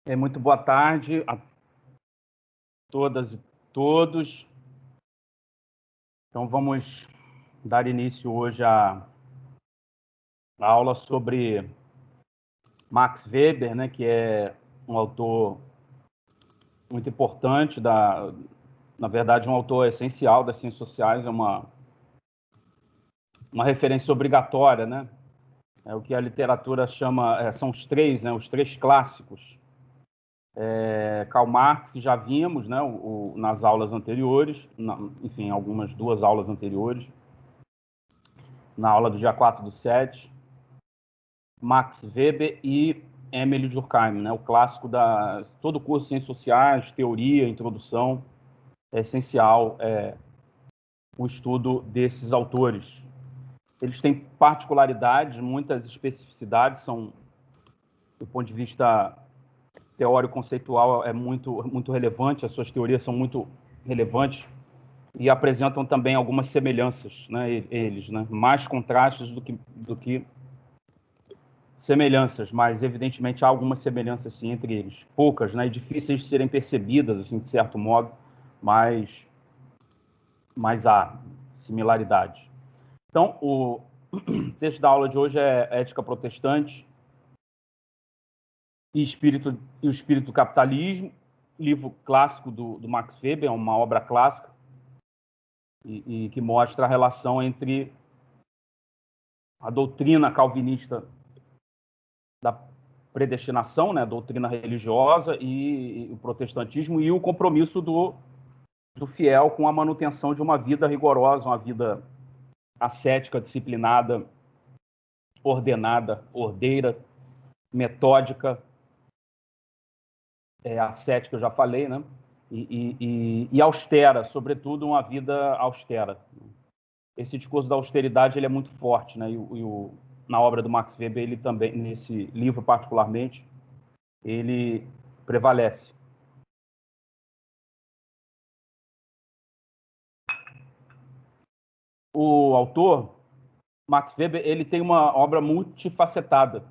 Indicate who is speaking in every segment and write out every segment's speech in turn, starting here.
Speaker 1: Muito boa tarde a todas e todos. Então, vamos dar início hoje à aula sobre Max Weber, né, que é um autor muito importante, na verdade, um autor essencial das ciências sociais, é uma referência obrigatória, né? É o que a literatura chama, são os três clássicos. Karl Marx, que já vimos, né, nas aulas anteriores, enfim, algumas 2 aulas anteriores, na aula do dia 4/7, Max Weber e Emile Durkheim, né, o clássico da todo o curso de Ciências Sociais, teoria, introdução, é essencial o estudo desses autores. Eles têm particularidades, muitas especificidades, são, do ponto de vista teórico-conceitual, é muito relevante, as suas teorias são muito relevantes e apresentam também algumas semelhanças, né, eles, né, mais contrastes do que semelhanças, mas evidentemente há algumas semelhanças sim entre eles, poucas, né, e difíceis de serem percebidas, assim, de certo modo, mas há similaridades. Então, o texto da aula de hoje é Ética Protestante e o Espírito do Capitalismo, livro clássico do Max Weber, é uma obra clássica e que mostra a relação entre a doutrina calvinista da predestinação, né, a doutrina religiosa e o protestantismo, e o compromisso do fiel com a manutenção de uma vida rigorosa, uma vida ascética, disciplinada, ordenada, ordeira, metódica, ascética, eu já falei, né? E austera, sobretudo uma vida austera. Esse discurso da austeridade ele é muito forte, né? Na obra do Max Weber, ele também, nesse livro particularmente, ele prevalece. O autor, Max Weber, ele tem uma obra multifacetada.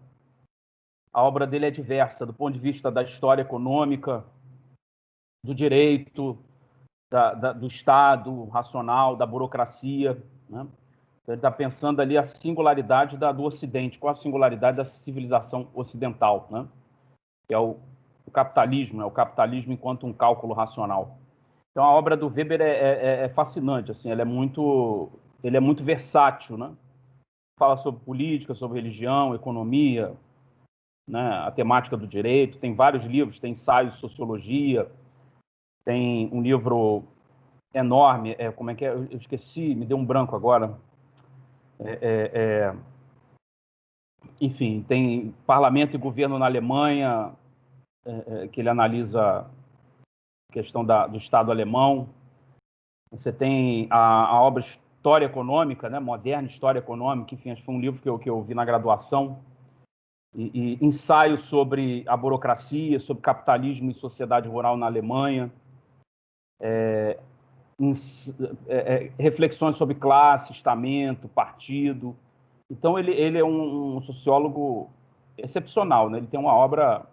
Speaker 1: A obra dele é diversa, do ponto de vista da história econômica, do direito, do Estado racional, da burocracia, né? Ele está pensando ali a singularidade do Ocidente, qual a singularidade da civilização ocidental, né? Que é o capitalismo, né? O capitalismo enquanto um cálculo racional. Então, a obra do Weber é fascinante, assim, ele é muito versátil, né? Fala sobre política, sobre religião, economia, né? A temática do direito, tem vários livros, tem ensaios de sociologia, tem um livro enorme, como é que é? Eu esqueci, me deu um branco agora. Enfim, tem Parlamento e Governo na Alemanha, que ele analisa a questão do Estado alemão. Você tem a obra História Econômica, né? Moderna História Econômica, enfim, foi um livro que eu vi na graduação, e ensaios sobre a burocracia, sobre capitalismo e sociedade rural na Alemanha, reflexões sobre classe, estamento, partido. Então, ele é um sociólogo excepcional, né? Ele tem uma obra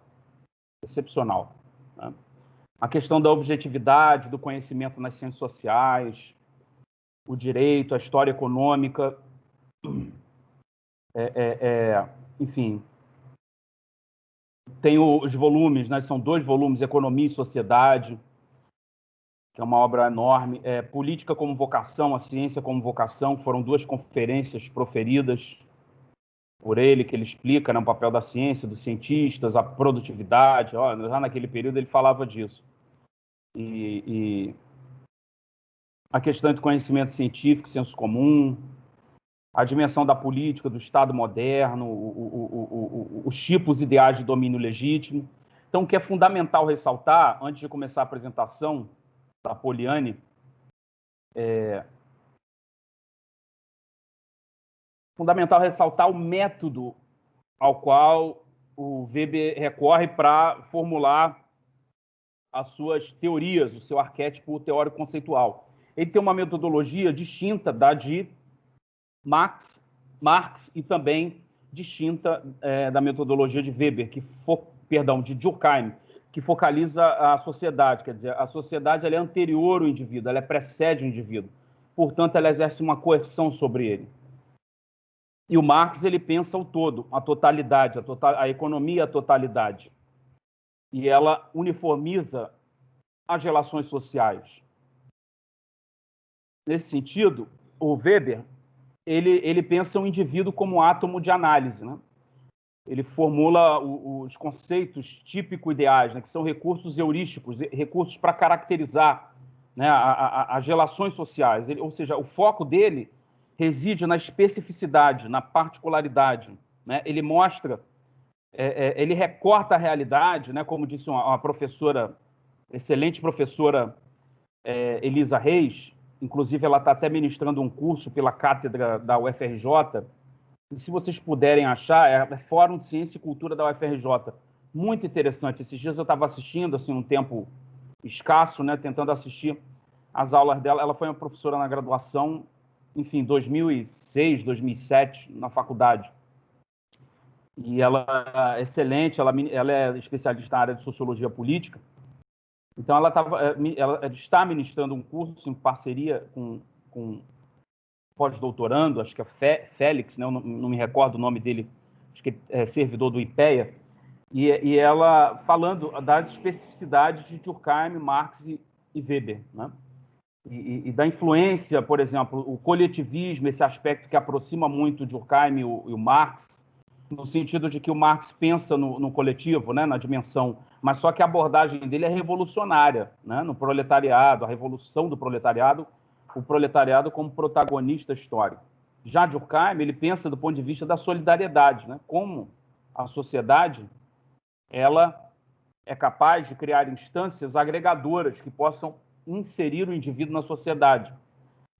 Speaker 1: excepcional, né? A questão da objetividade, do conhecimento nas ciências sociais, o direito, a história econômica, enfim. Tem os volumes, né? São 2 volumes, Economia e Sociedade, que é uma obra enorme. Política como Vocação, a Ciência como Vocação, foram 2 conferências proferidas por ele, que ele explica, né, o papel da ciência, dos cientistas, a produtividade. Já naquele período ele falava disso. E a questão de conhecimento científico, senso comum, a dimensão da política, do Estado moderno, os tipos ideais de domínio legítimo. Então, o que é fundamental ressaltar, antes de começar a apresentação da Poliane, fundamental ressaltar o método ao qual o Weber recorre para formular as suas teorias, o seu arquétipo teórico-conceitual. Ele tem uma metodologia distinta da de Marx e também distinta da metodologia de Weber, de Durkheim. que focaliza a sociedade, quer dizer, a sociedade ela é anterior ao indivíduo, ela precede o indivíduo, portanto, ela exerce uma coerção sobre ele. E o Marx ele pensa o todo, a totalidade, a economia, a totalidade, e ela uniformiza as relações sociais. Nesse sentido, o Weber ele pensa o indivíduo como átomo de análise, né? Ele formula os conceitos típico-ideais, né, que são recursos heurísticos, recursos para caracterizar, né, as relações sociais. Ou seja, o foco dele reside na especificidade, na particularidade. Né? Ele mostra, ele recorta a realidade, né, como disse uma professora, excelente professora, Elisa Reis, inclusive ela está até ministrando um curso pela cátedra da UFRJ, e se vocês puderem achar, é Fórum de Ciência e Cultura da UFRJ. Muito interessante. Esses dias eu estava assistindo, assim, um tempo escasso, né, tentando assistir as aulas dela. Ela foi uma professora na graduação, enfim, 2006, 2007, na faculdade. E ela é excelente, ela é especialista na área de sociologia política. Então, ela está ministrando um curso em parceria com pós-doutorando, acho que é Félix, né? Eu não me recordo o nome dele, acho que é servidor do IPEA, e ela falando das especificidades de Durkheim, Marx e Weber, né? E da influência, por exemplo, o coletivismo, esse aspecto que aproxima muito Durkheim e o Marx, no sentido de que o Marx pensa no coletivo, né? Na dimensão, mas só que a abordagem dele é revolucionária, né? No proletariado, a revolução do proletariado, o proletariado como protagonista histórico. Já Durkheim, ele pensa do ponto de vista da solidariedade, né? Como a sociedade ela é capaz de criar instâncias agregadoras que possam inserir o indivíduo na sociedade,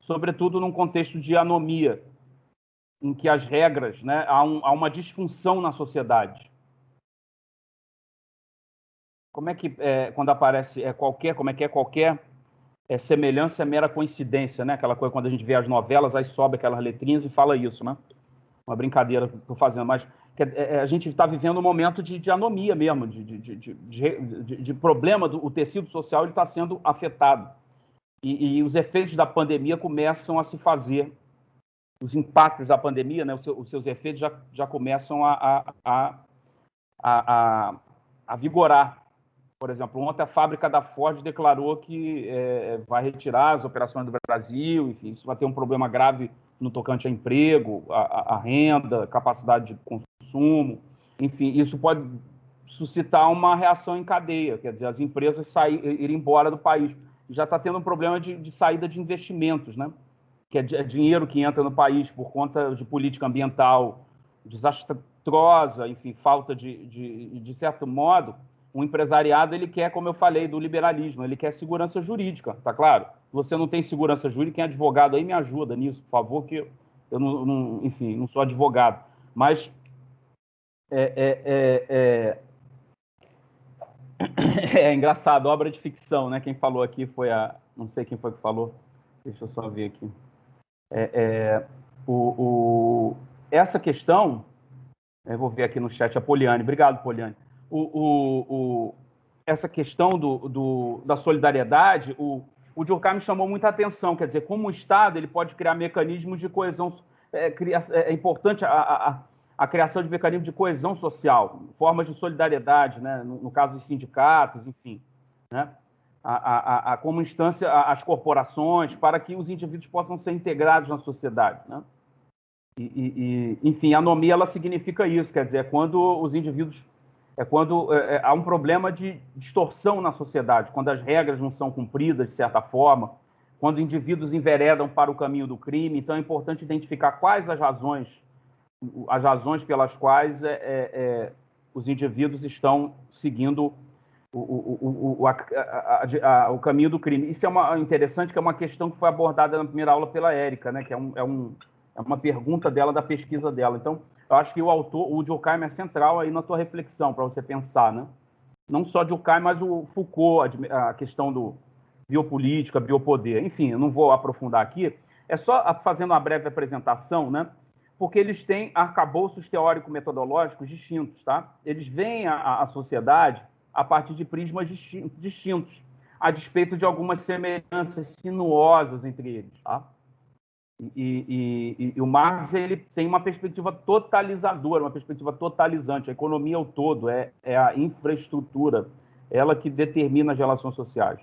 Speaker 1: sobretudo num contexto de anomia, em que as regras, né, há uma disfunção na sociedade. Como é que, quando aparece qualquer semelhança é mera coincidência, né? Aquela coisa, quando a gente vê as novelas, aí sobe aquelas letrinhas e fala isso, né? Uma brincadeira que estou fazendo, mas a gente está vivendo um momento de anomia mesmo, de problema, o tecido social está sendo afetado. E os efeitos da pandemia começam a se fazer, os impactos da pandemia, né? Os seus efeitos já começam a vigorar. Por exemplo, ontem a fábrica da Ford declarou que vai retirar as operações do Brasil, enfim, isso vai ter um problema grave no tocante a emprego, a renda, capacidade de consumo, enfim, isso pode suscitar uma reação em cadeia, quer dizer, as empresas irem embora do país. Já está tendo um problema de saída de investimentos, né? Que é dinheiro que entra no país por conta de política ambiental desastrosa, enfim, falta de certo modo. O empresariado, ele quer, como eu falei, do liberalismo, ele quer segurança jurídica, tá claro? Se você não tem segurança jurídica, quem é advogado aí me ajuda nisso, por favor, que eu enfim, não sou advogado. Mas é engraçado, obra de ficção, né? Quem falou aqui foi não sei quem foi que falou, deixa eu só ver aqui. Essa questão, eu vou ver aqui no chat, a Poliane, obrigado, Poliane. Essa questão da solidariedade, o Durkheim chamou muita atenção, quer dizer, como o Estado ele pode criar mecanismos de coesão, é importante a criação de mecanismos de coesão social, formas de solidariedade, né? No caso dos sindicatos, enfim, né? Como instância, as corporações, para que os indivíduos possam ser integrados na sociedade, né? Enfim, a anomia ela significa isso, quer dizer, quando os indivíduos quando há um problema de distorção na sociedade, quando as regras não são cumpridas de certa forma, quando indivíduos enveredam para o caminho do crime. Então é importante identificar quais as razões pelas quais os indivíduos estão seguindo o caminho do crime. Isso é interessante, que é uma questão que foi abordada na primeira aula pela Érica, né? Que é uma pergunta dela, da pesquisa dela. Então, eu acho que o Durkheim é central aí na tua reflexão, para você pensar, né? Não só Durkheim, mas o Foucault, a questão do biopolítica, biopoder. Enfim, eu não vou aprofundar aqui. É só fazendo uma breve apresentação, né? Porque eles têm arcabouços teórico-metodológicos distintos, tá? Eles veem a sociedade, a partir de prismas distintos, a despeito de algumas semelhanças sinuosas entre eles. Tá? E o Marx ele tem uma perspectiva totalizadora, uma perspectiva totalizante. A economia é o todo, é a infraestrutura, ela que determina as relações sociais.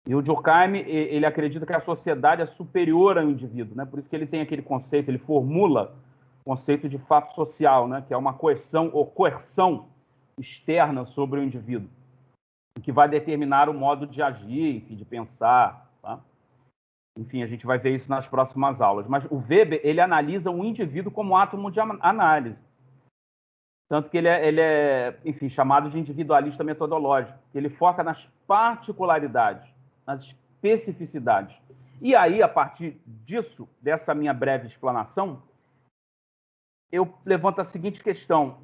Speaker 1: E o Durkheim, ele acredita que a sociedade é superior ao indivíduo, né? Por isso que ele tem aquele conceito, ele formula o conceito de fato social, né? Que é uma coerção ou coerção externa sobre o indivíduo, que vai determinar o modo de agir, enfim, de pensar, tá? Enfim, a gente vai ver isso nas próximas aulas. Mas o Weber, ele analisa o indivíduo como átomo de análise. Tanto que ele é, enfim, chamado de individualista metodológico. Ele foca nas particularidades, nas especificidades. E aí, a partir disso, dessa minha breve explanação, eu levanto a seguinte questão.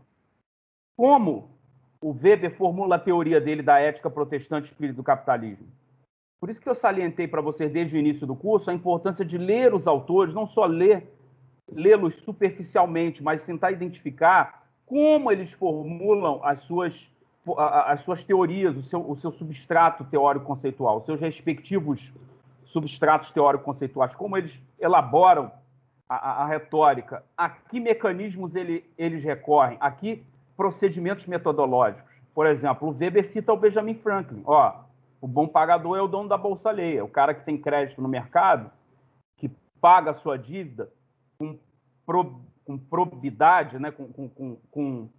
Speaker 1: Como o Weber formula a teoria dele da ética protestante e espírito do capitalismo? Por isso que eu salientei para vocês desde o início do curso a importância de ler os autores, não só lê-los superficialmente, mas tentar identificar como eles formulam as suas teorias, o seu substrato teórico-conceitual, os seus respectivos substratos teórico-conceituais, como eles elaboram a retórica, a que mecanismos eles recorrem, a que procedimentos metodológicos. Por exemplo, o Weber cita o Benjamin Franklin. O bom pagador é o dono da bolsa alheia, o cara que tem crédito no mercado, que paga a sua dívida com probidade, né? com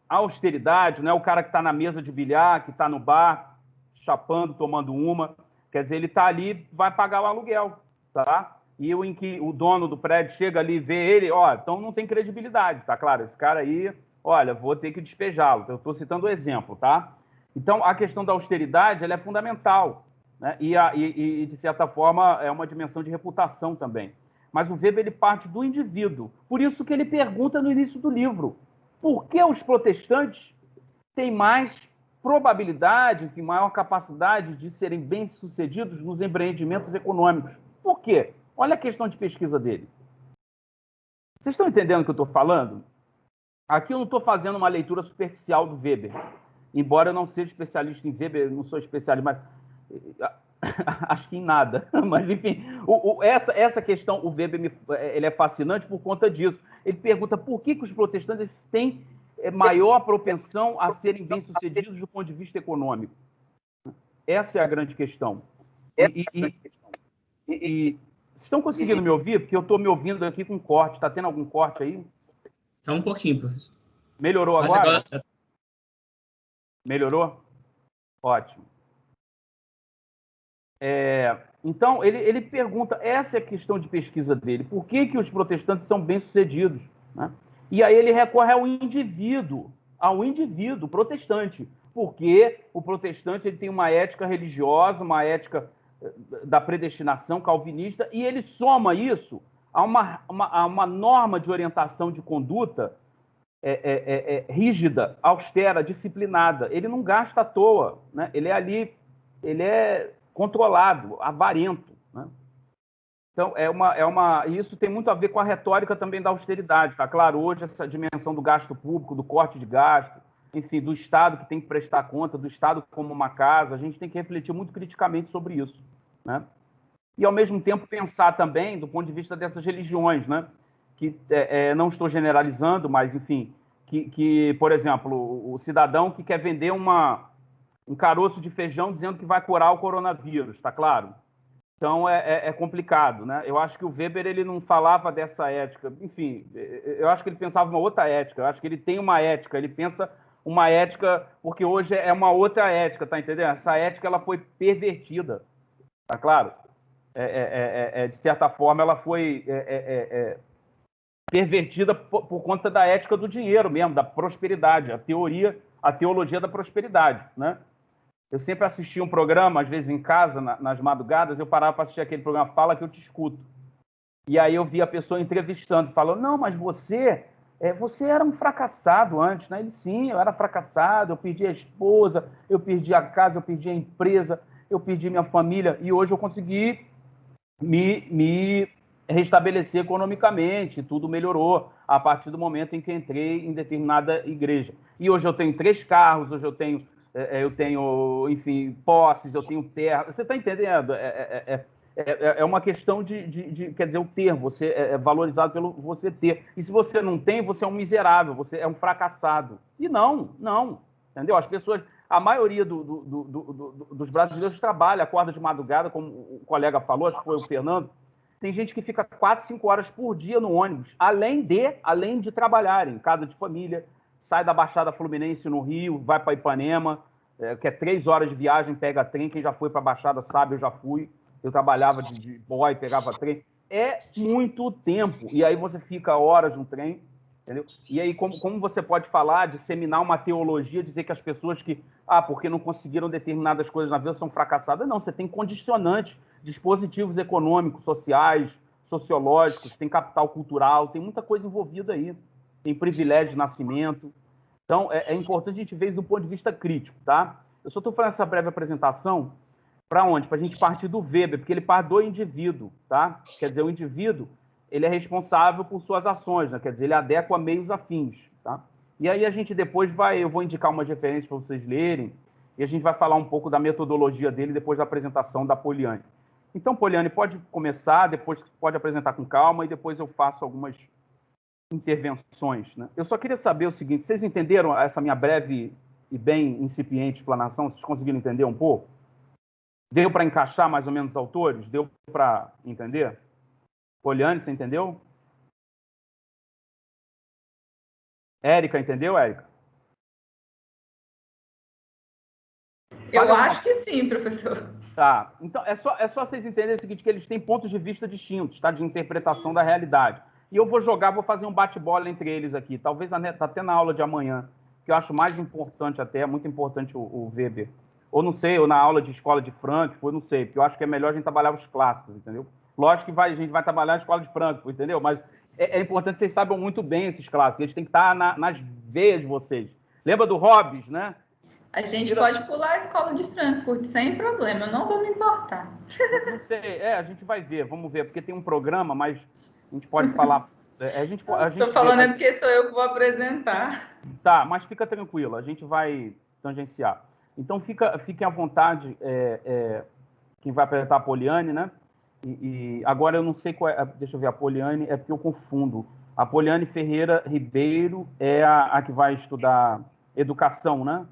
Speaker 1: austeridade, não é o cara que está na mesa de bilhar, que está no bar, chapando, tomando uma. Quer dizer, ele está ali, vai pagar o aluguel, tá? E em que o dono do prédio chega ali e vê ele, então não tem credibilidade, tá claro? Esse cara aí, olha, vou ter que despejá-lo. Eu estou citando o exemplo, tá? Então, a questão da austeridade, ela é fundamental, né? E, de certa forma, é uma dimensão de reputação também. Mas o Weber, ele parte do indivíduo. Por isso que ele pergunta no início do livro, por que os protestantes têm mais probabilidade, enfim, maior capacidade de serem bem-sucedidos nos empreendimentos econômicos? Por quê? Olha a questão de pesquisa dele. Vocês estão entendendo o que eu estou falando? Aqui eu não estou fazendo uma leitura superficial do Weber. Embora eu não seja especialista em Weber, eu não sou especialista, mas acho que em nada. Mas, enfim, essa questão, o Weber, ele é fascinante por conta disso. Ele pergunta por que os protestantes têm maior propensão a serem bem-sucedidos do ponto de vista econômico. Essa é a grande questão. Vocês estão conseguindo me ouvir? Porque eu estou me ouvindo aqui com corte. Está tendo algum corte aí?
Speaker 2: Está um pouquinho, professor.
Speaker 1: Melhorou agora? Melhorou? Ótimo. Então, ele pergunta, essa é a questão de pesquisa dele, por que os protestantes são bem-sucedidos? Né? E aí ele recorre ao indivíduo protestante, porque o protestante ele tem uma ética religiosa, uma ética da predestinação calvinista, e ele soma isso a uma norma de orientação de conduta rígida, austera, disciplinada. Ele não gasta à toa, né? Ele é ali, ele é controlado, avarento, né? Então, isso tem muito a ver com a retórica também da austeridade, tá claro? Hoje, essa dimensão do gasto público, do corte de gasto, enfim, do Estado que tem que prestar conta, do Estado como uma casa, a gente tem que refletir muito criticamente sobre isso, né? E, ao mesmo tempo, pensar também do ponto de vista dessas religiões, né? Que não estou generalizando, mas, enfim, que, por exemplo, o cidadão que quer vender um caroço de feijão dizendo que vai curar o coronavírus, tá claro? Então, é complicado, né? Eu acho que o Weber, ele não falava dessa ética. Enfim, eu acho que ele pensava uma outra ética. Eu acho que ele tem uma ética. Ele pensa uma ética, porque hoje é uma outra ética, tá entendendo? Essa ética, ela foi pervertida, tá claro? De certa forma, ela foi pervertida por conta da ética do dinheiro mesmo, da prosperidade, a teologia da prosperidade, né? Eu sempre assistia um programa, às vezes em casa, nas madrugadas, eu parava para assistir aquele programa Fala que eu te escuto. E aí eu via a pessoa entrevistando, falando, não, mas você era um fracassado antes, né? Ele, sim, eu era fracassado, eu perdi a esposa, eu perdi a casa, eu perdi a empresa, eu perdi minha família, e hoje eu consegui me restabelecer economicamente, tudo melhorou a partir do momento em que entrei em determinada igreja. E hoje eu tenho 3 carros, hoje eu tenho, enfim, posses, eu tenho terra. Você está entendendo? É uma questão quer dizer, o ter, você é valorizado pelo você ter. E se você não tem, você é um miserável, você é um fracassado. E não, entendeu? As pessoas, a maioria dos brasileiros trabalha, acorda de madrugada, como o colega falou, acho que foi o Fernando. Tem gente que fica 4, 5 horas por dia no ônibus, além de trabalhar em casa de família, sai da Baixada Fluminense no Rio, vai para Ipanema, que é 3 horas de viagem, pega trem. Quem já foi para a Baixada sabe, eu já fui. Eu trabalhava de boy, pegava trem. É muito tempo. E aí você fica horas no trem, entendeu? E aí, como você pode falar, disseminar uma teologia, dizer que as pessoas que, porque não conseguiram determinadas coisas na vida são fracassadas? Não, você tem condicionantes, dispositivos econômicos, sociais, sociológicos, tem capital cultural, tem muita coisa envolvida aí. Tem privilégio de nascimento. Então, é importante a gente ver isso do ponto de vista crítico, tá? Eu só estou fazendo essa breve apresentação para onde? Para a gente partir do Weber, porque ele parte do indivíduo, tá? Quer dizer, o indivíduo, ele é responsável por suas ações, né? Quer dizer, ele adequa meios afins, tá? E aí a gente depois eu vou indicar umas referências para vocês lerem, e a gente vai falar um pouco da metodologia dele depois da apresentação da Poliane. Então, Poliane, pode começar, depois pode apresentar com calma, e depois eu faço algumas intervenções, né? Eu só queria saber o seguinte: vocês entenderam essa minha breve e bem incipiente explanação? Vocês conseguiram entender um pouco? Deu para encaixar mais ou menos os autores? Deu para entender? Poliane, você entendeu? Érica, entendeu, Érica?
Speaker 3: Eu acho que sim, professor.
Speaker 1: Tá. Então, é só vocês entenderem o seguinte, que eles têm pontos de vista distintos, tá? De interpretação da realidade. E eu vou fazer um bate-bola entre eles aqui. Talvez até na aula de amanhã, que eu acho mais importante até, muito importante o Weber. Ou não sei, ou na aula de escola de Frankfurt, não sei, porque eu acho que é melhor a gente trabalhar os clássicos, entendeu? Lógico que a gente vai trabalhar na escola de Frankfurt, entendeu? Mas é importante que vocês saibam muito bem esses clássicos, eles têm que estar nas veias de vocês. Lembra do Hobbes, né?
Speaker 3: A gente pode pular a escola de Frankfurt sem problema, eu não vou me importar.
Speaker 1: Não sei, a gente vai ver, vamos ver, porque tem um programa, mas a gente pode falar.
Speaker 3: Estou falando é porque sou eu que vou apresentar.
Speaker 1: Tá, mas fica tranquilo, a gente vai tangenciar. Então, fiquem à vontade, quem vai apresentar a Poliane, né? E agora eu não sei qual é. Deixa eu ver, a Poliane é porque eu confundo. A Poliane Ferreira Ribeiro é a que vai estudar educação, né?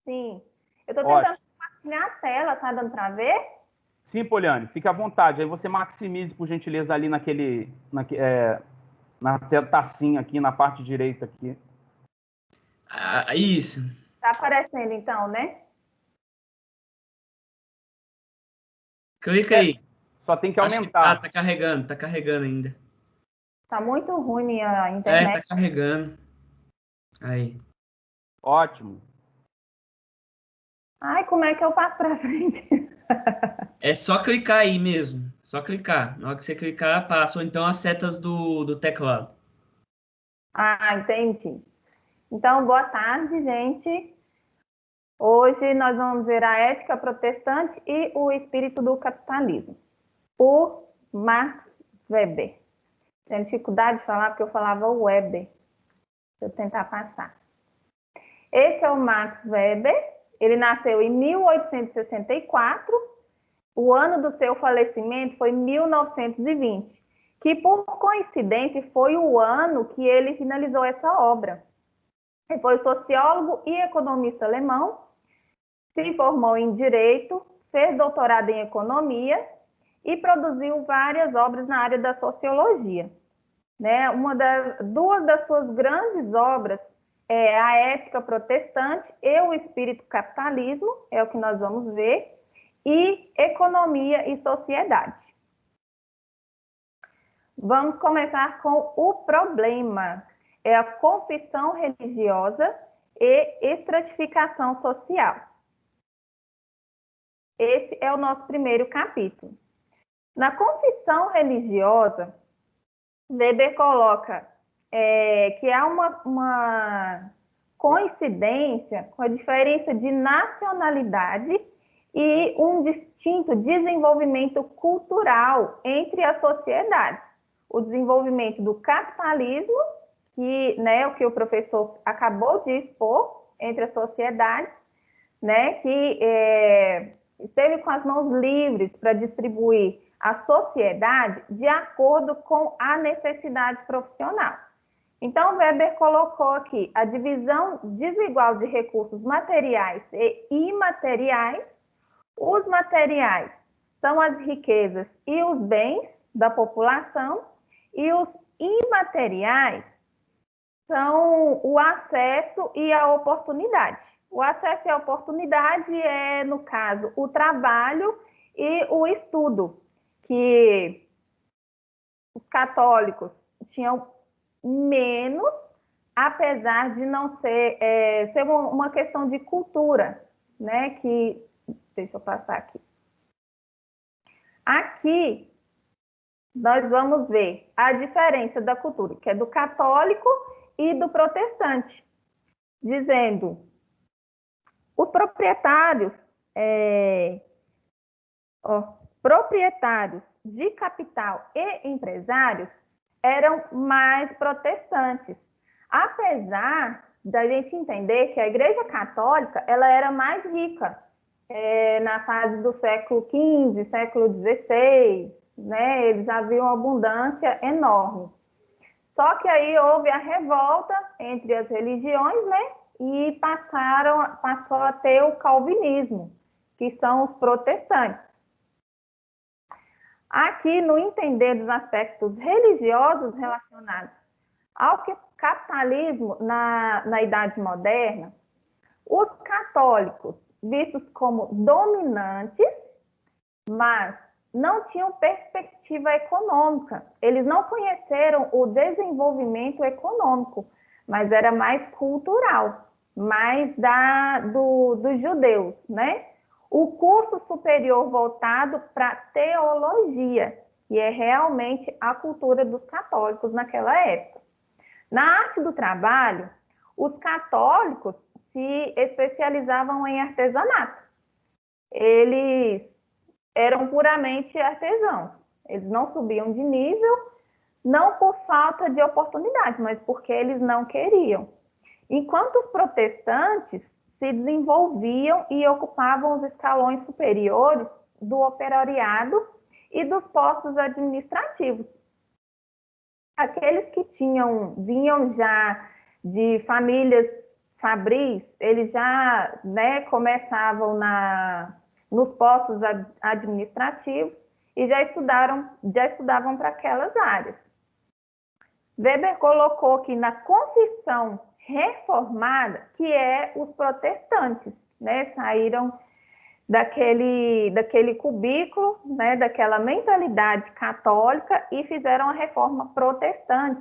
Speaker 4: Sim. Eu estou tentando compartilhar a tela, tá dando para ver?
Speaker 1: Sim, Poliane, fique à vontade. Aí você maximize, por gentileza, ali na tacinha aqui, na parte direita aqui.
Speaker 2: Isso.
Speaker 4: Tá aparecendo, então, né?
Speaker 2: Clica aí.
Speaker 1: Só tem que aumentar.
Speaker 2: Tá carregando ainda.
Speaker 4: Tá muito ruim a internet.
Speaker 2: Tá carregando. Aí.
Speaker 1: Ótimo.
Speaker 4: Ai, como é que eu passo para frente?
Speaker 2: É só clicar aí mesmo. Só clicar. Na hora que você clicar, passa. Ou então as setas do teclado.
Speaker 4: Ah, entendi. Então, boa tarde, gente. Hoje nós vamos ver a ética protestante e o espírito do capitalismo, por Max Weber. Tenho dificuldade de falar porque eu falava o Weber. Deixa eu tentar passar. Esse é o Max Weber. Ele nasceu em 1864. O ano do seu falecimento foi 1920, que por coincidência foi o ano que ele finalizou essa obra. Ele foi sociólogo e economista alemão, se formou em Direito, fez doutorado em Economia e produziu várias obras na área da Sociologia. Né? Duas das suas grandes obras é A Ética Protestante e o Espírito Capitalismo, é o que nós vamos ver, e Economia e Sociedade. Vamos começar com o problema. É a confissão religiosa e estratificação social. Esse é o nosso primeiro capítulo. Na confissão religiosa, Weber coloca que há uma coincidência com a diferença de nacionalidade e um distinto desenvolvimento cultural entre as sociedades. O desenvolvimento do capitalismo, que, né, o que o professor acabou de expor, entre as sociedades, né, que esteve com as mãos livres para distribuir a sociedade de acordo com a necessidade profissional. Então, Weber colocou aqui a divisão desigual de recursos materiais e imateriais. Os materiais são as riquezas e os bens da população, e os imateriais são o acesso e a oportunidade. O acesso e a oportunidade é, no caso, o trabalho e o estudo, que os católicos tinham menos, apesar de não ser, ser uma questão de cultura, né? Que, deixa eu passar aqui. Aqui, nós vamos ver a diferença da cultura, que é do católico e do protestante, dizendo os proprietários, proprietários de capital e empresários eram mais protestantes, apesar da gente entender que a Igreja Católica ela era mais rica na fase do século XV, século XVI, né? Eles haviam uma abundância enorme. Só que aí houve a revolta entre as religiões, né? E passou a ter o calvinismo, que são os protestantes. Aqui, no entender dos aspectos religiosos relacionados ao capitalismo na Idade Moderna, os católicos, vistos como dominantes, mas não tinham perspectiva econômica. Eles não conheceram o desenvolvimento econômico, mas era mais cultural, mais dos judeus, né? O curso superior voltado para teologia, que é realmente a cultura dos católicos naquela época. Na arte do trabalho, os católicos se especializavam em artesanato. Eles eram puramente artesãos. Eles não subiam de nível, não por falta de oportunidade, mas porque eles não queriam. Enquanto os protestantes se desenvolviam e ocupavam os escalões superiores do operariado e dos postos administrativos. Aqueles que vinham já de famílias fabris, eles já, né, começavam nos postos administrativos e já estudavam para aquelas áreas. Weber colocou aqui na confissão reformada, que é os protestantes, né, saíram daquele cubículo, né, daquela mentalidade católica e fizeram a reforma protestante,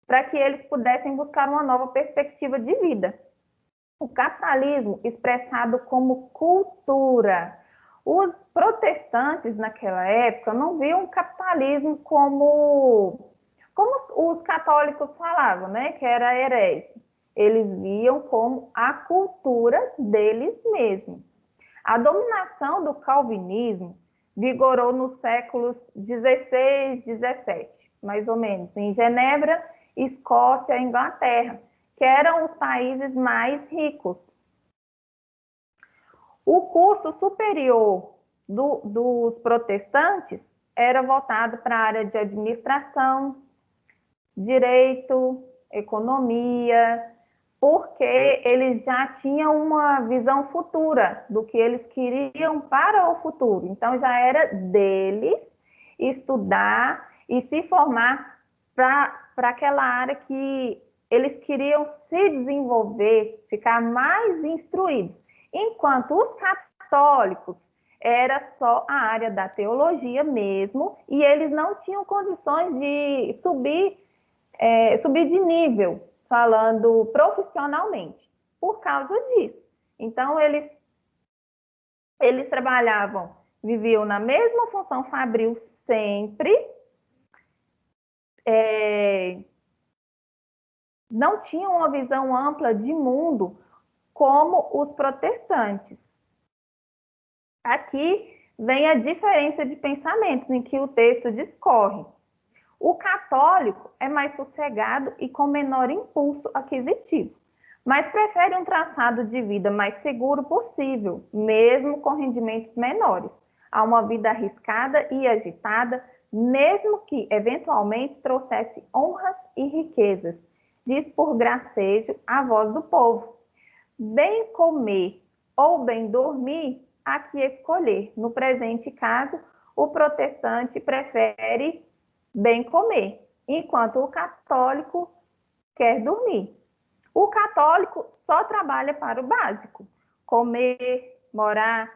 Speaker 4: para que eles pudessem buscar uma nova perspectiva de vida. O capitalismo expressado como cultura. Os protestantes naquela época não viam o capitalismo como os católicos falavam, né, que era herege. Eles viam como a cultura deles mesmos. A dominação do calvinismo vigorou nos séculos XVI, XVII, mais ou menos, em Genebra, Escócia e Inglaterra, que eram os países mais ricos. O curso superior dos protestantes era voltado para a área de administração, direito, economia, porque eles já tinham uma visão futura do que eles queriam para o futuro. Então, já era deles estudar e se formar para aquela área que eles queriam se desenvolver, ficar mais instruídos. Enquanto os católicos era só a área da teologia mesmo, e eles não tinham condições de subir de nível, falando profissionalmente, por causa disso. Então, eles trabalhavam, viviam na mesma função fabril sempre, não tinham uma visão ampla de mundo como os protestantes. Aqui vem a diferença de pensamentos em que o texto discorre. O católico é mais sossegado e com menor impulso aquisitivo, mas prefere um traçado de vida mais seguro possível, mesmo com rendimentos menores, a uma vida arriscada e agitada, mesmo que eventualmente trouxesse honras e riquezas, diz por gracejo a voz do povo. Bem comer ou bem dormir, há que escolher. No presente caso, o protestante prefere bem comer, enquanto o católico quer dormir. O católico só trabalha para o básico: comer, morar,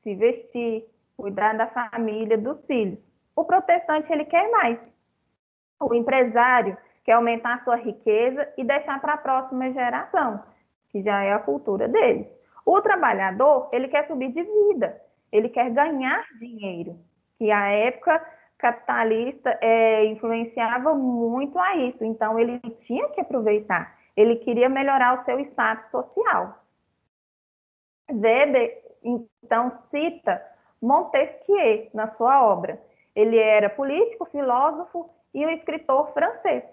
Speaker 4: se vestir, cuidar da família, dos filhos. O protestante, ele quer mais. O empresário quer aumentar a sua riqueza e deixar para a próxima geração, que já é a cultura deles. O trabalhador, ele quer subir de vida, ele quer ganhar dinheiro, que a época capitalista influenciava muito a isso, então ele tinha que aproveitar, ele queria melhorar o seu status social. Weber, então, cita Montesquieu na sua obra. Ele era político, filósofo e um escritor francês.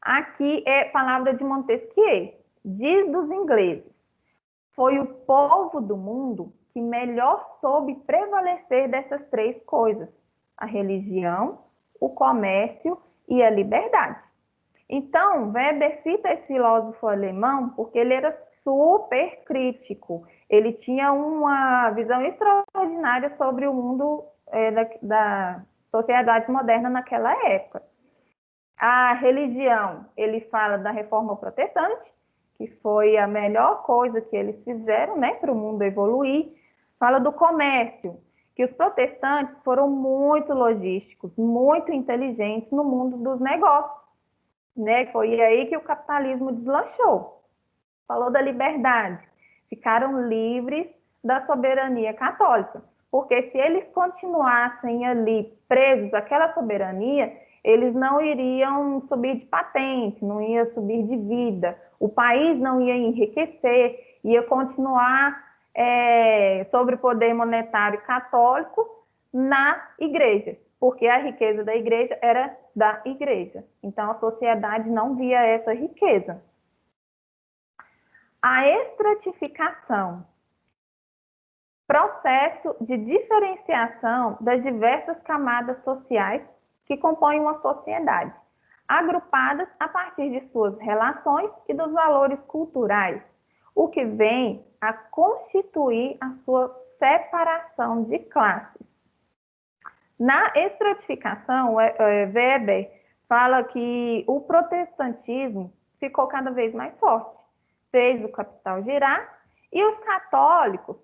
Speaker 4: Aqui é a palavra de Montesquieu. Diz dos ingleses: foi o povo do mundo que melhor soube prevalecer dessas três coisas: a religião, o comércio e a liberdade. Então, Weber cita esse filósofo alemão porque ele era super crítico. Ele tinha uma visão extraordinária sobre o mundo da sociedade moderna naquela época. A religião, ele fala da reforma protestante, que foi a melhor coisa que eles fizeram, né, para o mundo evoluir. Fala do comércio, que os protestantes foram muito logísticos, muito inteligentes no mundo dos negócios, né? Foi aí que o capitalismo deslanchou. Falou da liberdade, ficaram livres da soberania católica, porque se eles continuassem ali presos àquela soberania, eles não iriam subir de patente, não ia subir de vida, o país não ia enriquecer, ia continuar sobre o poder monetário católico na igreja, porque a riqueza da igreja era da igreja. Então, a sociedade não via essa riqueza. A estratificação, processo de diferenciação das diversas camadas sociais que compõem uma sociedade, agrupadas a partir de suas relações e dos valores culturais, o que vem a constituir a sua separação de classes. Na estratificação, Weber fala que o protestantismo ficou cada vez mais forte, fez o capital girar, e os católicos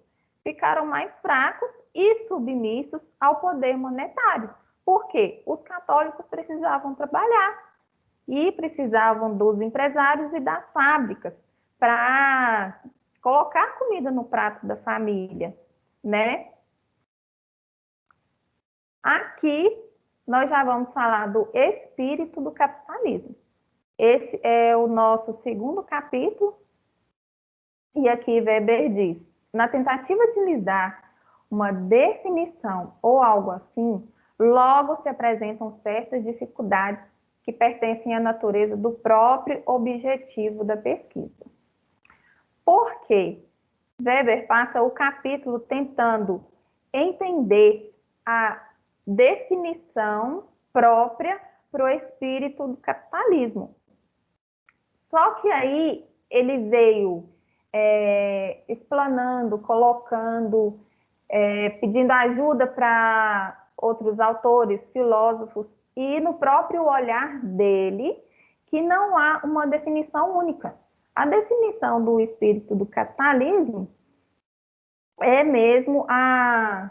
Speaker 4: ficaram mais fracos e submissos ao poder monetário. Por quê? Os católicos precisavam trabalhar e precisavam dos empresários e das fábricas para colocar comida no prato da família, né? Aqui nós já vamos falar do espírito do capitalismo. Esse é o nosso segundo capítulo. E aqui Weber diz: na tentativa de lhe dar uma definição ou algo assim, logo se apresentam certas dificuldades que pertencem à natureza do próprio objetivo da pesquisa. Por quê? Weber passa o capítulo tentando entender a definição própria para o espírito do capitalismo. Só que aí ele veio explanando, colocando, pedindo ajuda para outros autores, filósofos, e no próprio olhar dele, que não há uma definição única. A definição do espírito do capitalismo é mesmo a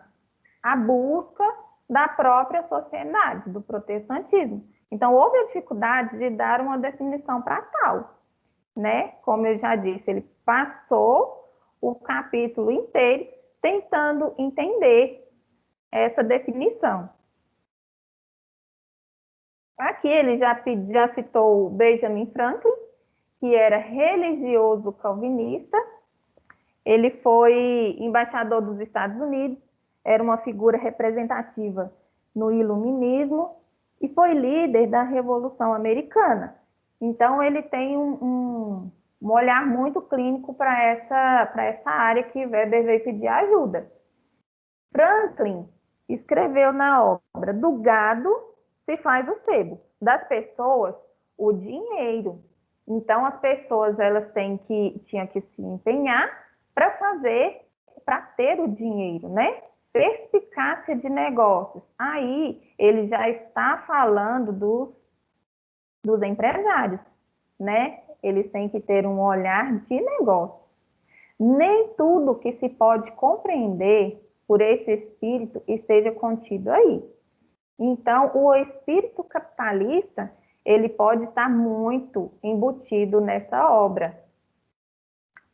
Speaker 4: busca da própria sociedade, do protestantismo. Então, houve a dificuldade de dar uma definição para tal, né? Como eu já disse, ele passou o capítulo inteiro tentando entender essa definição. Aqui ele já citou Benjamin Franklin, que era religioso calvinista, Ele foi embaixador dos Estados Unidos, era uma figura representativa no iluminismo e foi líder da Revolução Americana. Então, ele tem um olhar muito clínico para essa área que Weber veio pedir ajuda. Franklin escreveu na obra: do gado se faz o sebo, das pessoas o dinheiro. Então, as pessoas tinham que se empenhar para ter o dinheiro, né? Perspicácia de negócios. Aí, ele já está falando dos empresários, né? Eles têm que ter um olhar de negócio. Nem tudo que se pode compreender por esse espírito esteja contido aí. Então, o espírito capitalista, ele pode estar muito embutido nessa obra.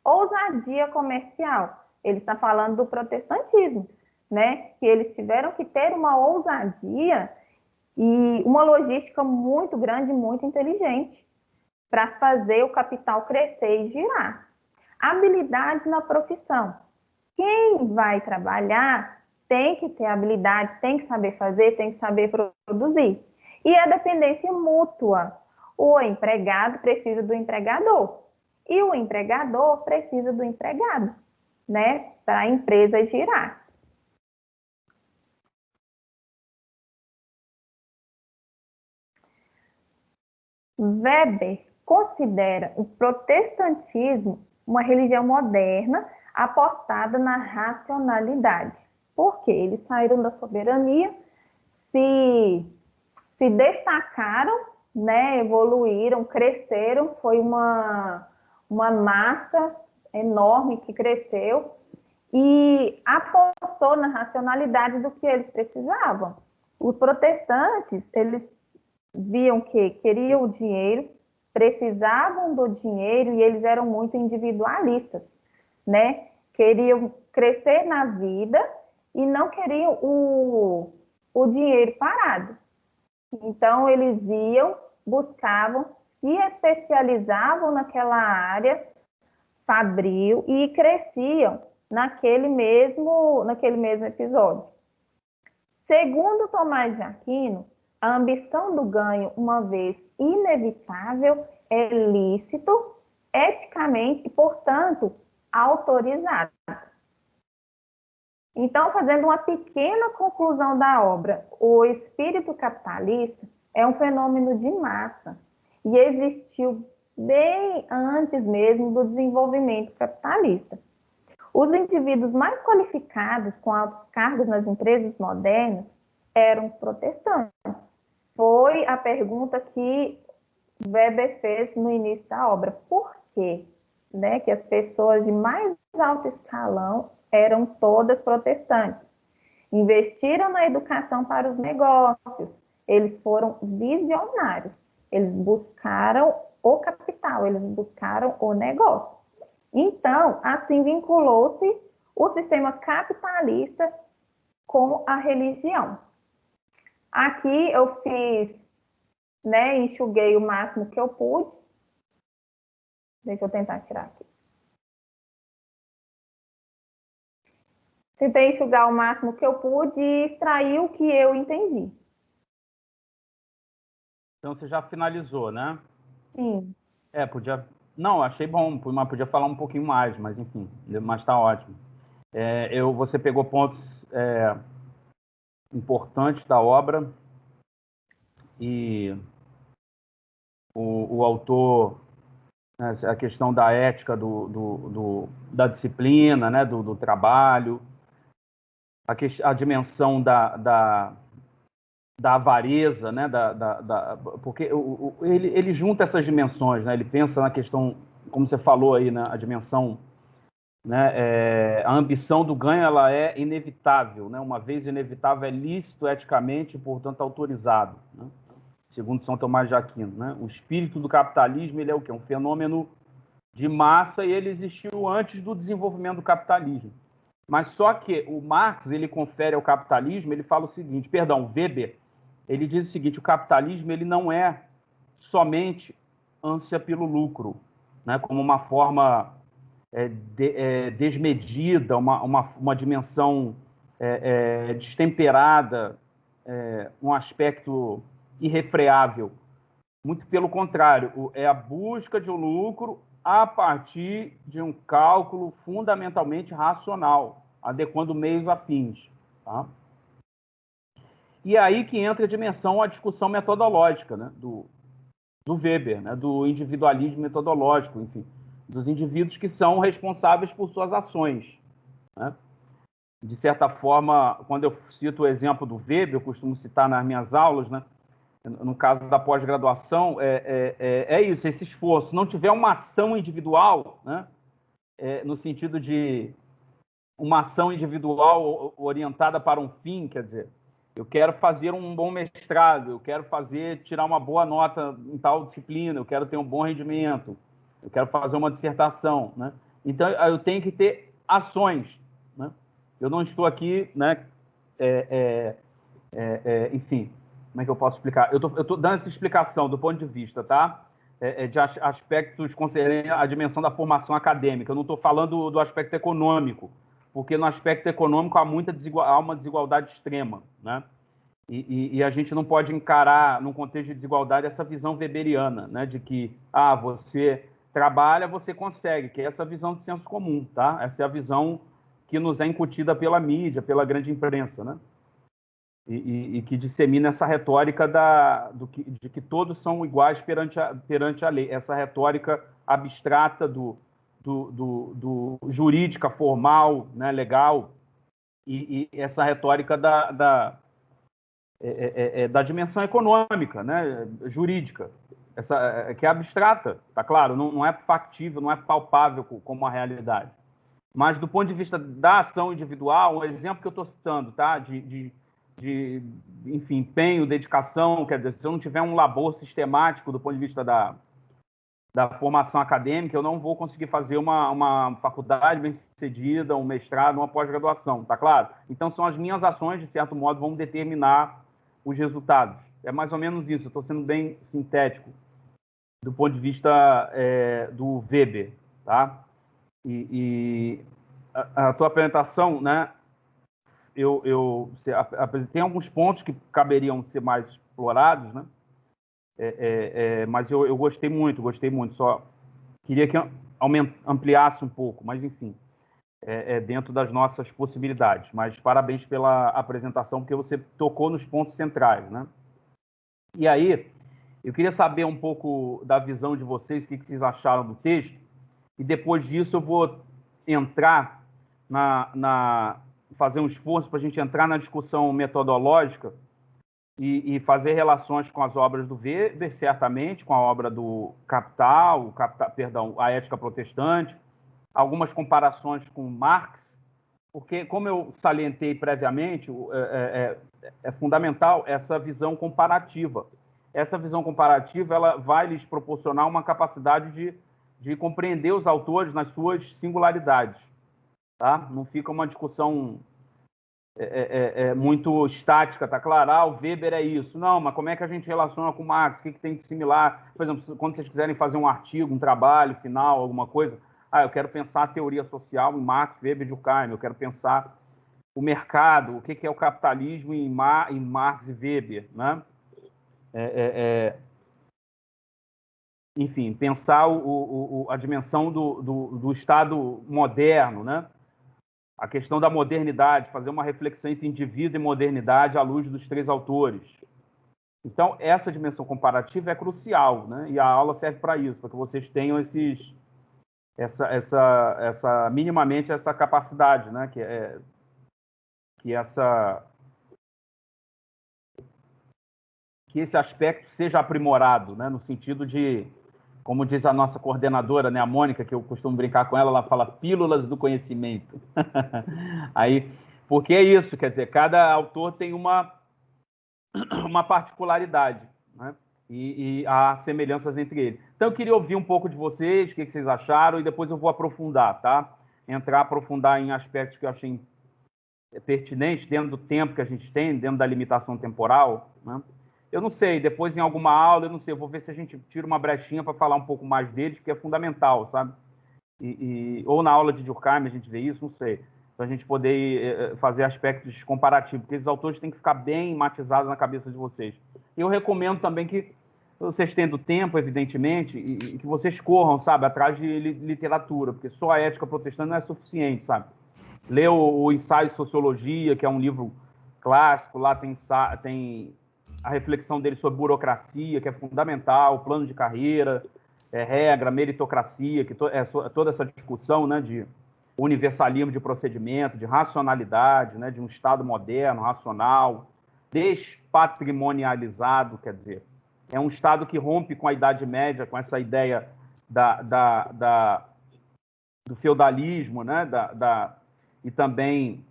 Speaker 4: Ousadia comercial. Ele está falando do protestantismo, né? Que eles tiveram que ter uma ousadia e uma logística muito grande, muito inteligente para fazer o capital crescer e girar. Habilidade na profissão. Quem vai trabalhar tem que ter habilidade, tem que saber fazer, tem que saber produzir. E a dependência mútua. O empregado precisa do empregador e o empregador precisa do empregado, né? Para a empresa girar. Weber considera o protestantismo uma religião moderna apostada na racionalidade. Por quê? Eles saíram da soberania, se destacaram, né, evoluíram, cresceram, foi uma massa enorme que cresceu e apostou na racionalidade do que eles precisavam. Os protestantes, eles viam que queriam o dinheiro, precisavam do dinheiro e eles eram muito individualistas, né? Queriam crescer na vida e não queriam o dinheiro parado. Então, eles buscavam, se especializavam naquela área fabril e cresciam naquele mesmo episódio. Segundo Tomás de Aquino, a ambição do ganho, uma vez inevitável, é lícito, eticamente e, portanto, autorizado. Então, fazendo uma pequena conclusão da obra, o espírito capitalista é um fenômeno de massa e existiu bem antes mesmo do desenvolvimento capitalista. Os indivíduos mais qualificados com altos cargos nas empresas modernas eram protestantes. Foi a pergunta que Weber fez no início da obra. Por quê? Né, que as pessoas de mais alto escalão eram todas protestantes. Investiram na educação para os negócios. Eles foram visionários. Eles buscaram o capital, eles buscaram o negócio. Então, assim vinculou-se o sistema capitalista com a religião. Aqui eu fiz, né, enxuguei o máximo que eu pude. Deixa eu tentar tirar aqui. Tentei enxugar o máximo que eu pude e extrair o que eu entendi.
Speaker 1: Então você já finalizou, né?
Speaker 4: Sim.
Speaker 1: Podia... Não, achei bom, mas podia falar um pouquinho mais, mas enfim, mas está ótimo. Você pegou pontos importantes da obra e o autor, né, a questão da ética da disciplina, né, do trabalho, a dimensão da avareza, né, porque ele junta essas dimensões, né, ele pensa na questão, como você falou aí, né, a dimensão, né, a ambição do ganho, ela é inevitável, né, uma vez inevitável, é lícito eticamente e, portanto, autorizado, né, segundo São Tomás de Aquino, né, o espírito do capitalismo, ele é o quê? Um fenômeno de massa e ele existiu antes do desenvolvimento do capitalismo. Mas só que o Marx, ele confere ao capitalismo, ele fala o seguinte, Weber, ele diz o seguinte, o capitalismo ele não é somente ânsia pelo lucro, né, como uma forma desmedida, uma dimensão destemperada, um aspecto irrefreável. Muito pelo contrário, é a busca de um lucro a partir de um cálculo fundamentalmente racional, adequando meios a fins. Tá? E aí que entra a dimensão, a discussão metodológica, né, do Weber, né, do individualismo metodológico, enfim, dos indivíduos que são responsáveis por suas ações. Né? De certa forma, quando eu cito o exemplo do Weber, eu costumo citar nas minhas aulas, né, no caso da pós-graduação, é isso, esse esforço. Se não tiver uma ação individual, né, no sentido de uma ação individual orientada para um fim, quer dizer, eu quero fazer um bom mestrado, eu quero tirar uma boa nota em tal disciplina, eu quero ter um bom rendimento, eu quero fazer uma dissertação, né? Então, eu tenho que ter ações, né? Eu não estou aqui, né, enfim, como é que eu posso explicar? Eu estou dando essa explicação do ponto de vista, tá? De aspectos concernentes à dimensão da formação acadêmica. Eu não estou falando do aspecto econômico, porque no aspecto econômico há uma desigualdade extrema, né? E a gente não pode encarar, num contexto de desigualdade, essa visão weberiana, né? De que, você trabalha, você consegue, que é essa visão de senso comum, tá? Essa é a visão que nos é incutida pela mídia, pela grande imprensa, né? E que dissemina essa retórica de que todos são iguais perante a lei, essa retórica abstrata do jurídica, formal, né, legal, e essa retórica da dimensão econômica, né, jurídica, que é abstrata, tá claro, não é factível, não é palpável como a realidade. Mas, do ponto de vista da ação individual, um exemplo que eu estou citando, tá, enfim, empenho, dedicação, quer dizer, se eu não tiver um labor sistemático do ponto de vista da formação acadêmica, eu não vou conseguir fazer uma faculdade bem-sucedida, um mestrado, uma pós-graduação, tá claro? Então, são as minhas ações, de certo modo, vão determinar os resultados. É mais ou menos isso, eu estou sendo bem sintético do ponto de vista do Weber, tá? E a tua apresentação, né, tem alguns pontos que caberiam ser mais explorados, né? Mas eu gostei muito, só queria que ampliasse um pouco, mas enfim, dentro das nossas possibilidades. Mas parabéns pela apresentação, porque você tocou nos pontos centrais, né? E aí, eu queria saber um pouco da visão de vocês, o que vocês acharam do texto, e depois disso eu vou entrar fazer um esforço para a gente entrar na discussão metodológica e fazer relações com as obras do Weber, certamente, com a obra do Capital, a Ética Protestante, algumas comparações com Marx, porque, como eu salientei previamente, é fundamental essa visão comparativa. Essa visão comparativa ela vai lhes proporcionar uma capacidade de compreender os autores nas suas singularidades. Tá? Não fica uma discussão muito estática, tá claro? O Weber é isso. Não, mas como é que a gente relaciona com Marx? O que tem de similar? Por exemplo, quando vocês quiserem fazer um artigo, um trabalho final, alguma coisa, eu quero pensar a teoria social em Marx, Weber e Durkheim, eu quero pensar o mercado, o que é o capitalismo em Marx e Weber, né? Enfim, pensar a dimensão do Estado moderno, né? A questão da modernidade, fazer uma reflexão entre indivíduo e modernidade à luz dos três autores. Então, essa dimensão comparativa é crucial, né? E a aula serve para isso, para que vocês tenham minimamente essa capacidade, né? Que esse aspecto seja aprimorado, né? No sentido de, como diz a nossa coordenadora, né, a Mônica, que eu costumo brincar com ela, ela fala pílulas do conhecimento. Aí, porque é isso, quer dizer, cada autor tem uma particularidade, né? E há semelhanças entre eles. Então, eu queria ouvir um pouco de vocês, o que vocês acharam, e depois eu vou aprofundar, tá? Aprofundar em aspectos que eu achei pertinentes, dentro do tempo que a gente tem, dentro da limitação temporal, né? Eu não sei, depois em alguma aula, eu não sei, eu vou ver se a gente tira uma brechinha para falar um pouco mais deles, porque é fundamental, sabe? ou na aula de Durkheim a gente vê isso, não sei, para a gente poder fazer aspectos comparativos, porque esses autores têm que ficar bem matizados na cabeça de vocês. Eu recomendo também que vocês tendo tempo, evidentemente, e que vocês corram, sabe, atrás de literatura, porque só a ética protestante não é suficiente, sabe? Lê o Ensaio de Sociologia, que é um livro clássico, lá tem a reflexão dele sobre burocracia, que é fundamental, plano de carreira, regra, meritocracia, que toda essa discussão, né, de universalismo de procedimento, de racionalidade, né, de um Estado moderno, racional, despatrimonializado, quer dizer, é um Estado que rompe com a Idade Média, com essa ideia do feudalismo, né, e também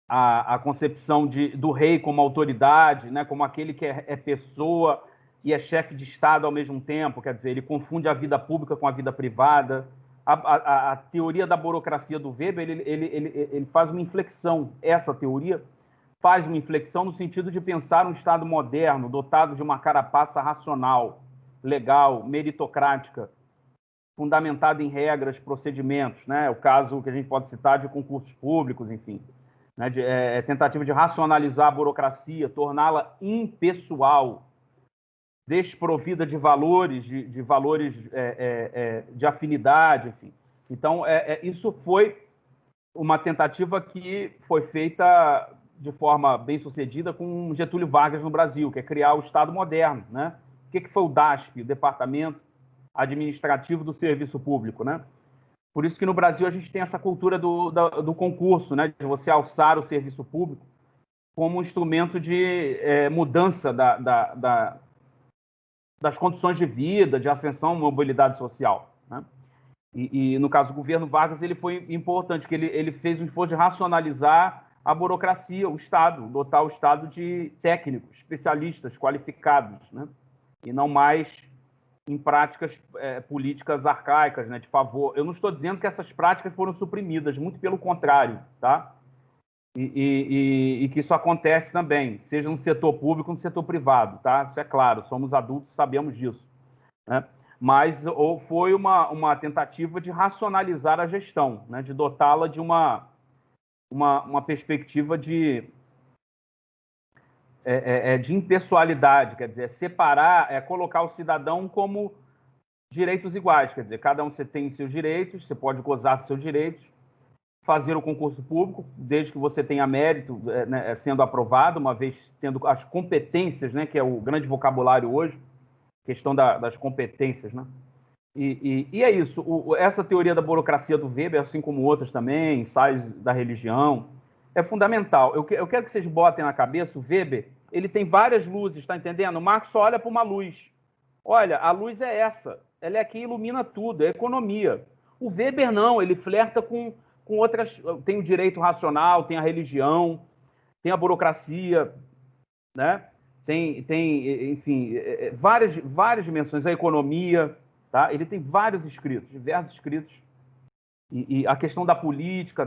Speaker 1: a concepção do rei como autoridade, né, como aquele que é pessoa e é chefe de Estado ao mesmo tempo, quer dizer, ele confunde a vida pública com a vida privada. A teoria da burocracia do Weber, ele faz uma inflexão, essa teoria faz uma inflexão no sentido de pensar um Estado moderno, dotado de uma carapaça racional, legal, meritocrática, fundamentada em regras, procedimentos, né? O caso que a gente pode citar de concursos públicos, enfim, né? Tentativa de racionalizar a burocracia, torná-la impessoal, desprovida de valores, de valores de afinidade, enfim. Então, isso foi uma tentativa que foi feita de forma bem sucedida com Getúlio Vargas no Brasil, que é criar o Estado moderno, né? O que foi o DASP, o Departamento Administrativo do Serviço Público, né? Por isso que no Brasil a gente tem essa cultura do concurso, né? De você alçar o serviço público como um instrumento de mudança das condições de vida, de ascensão, mobilidade social, né? E no caso do governo Vargas, ele foi importante, que ele fez um esforço de racionalizar a burocracia, o Estado, dotar o Estado de técnicos, especialistas, qualificados, né? E não mais em práticas políticas arcaicas, né, de favor. Eu não estou dizendo que essas práticas foram suprimidas, muito pelo contrário, tá? E que isso acontece também, seja no setor público ou no setor privado, tá? Isso é claro, somos adultos, sabemos disso, né? Mas foi uma tentativa de racionalizar a gestão, né, de dotá-la de uma perspectiva de impessoalidade, quer dizer, separar, colocar o cidadão como direitos iguais, quer dizer, cada um você tem seus direitos, você pode gozar dos seus direitos, fazer o concurso público, desde que você tenha mérito, né, sendo aprovado, uma vez tendo as competências, né, que é o grande vocabulário hoje, questão das competências, né? E é isso, essa teoria da burocracia do Weber, assim como outras também, ensaios da religião, é fundamental. Eu quero que vocês botem na cabeça, o Weber, ele tem várias luzes, está entendendo? O Marx só olha para uma luz. Olha, a luz é essa, ela é que ilumina tudo, é a economia. O Weber não, ele flerta com outras, tem o direito racional, tem a religião, tem a burocracia, né? Tem enfim, várias dimensões, a economia, tá? Ele tem vários escritos, diversos escritos, e a questão da política,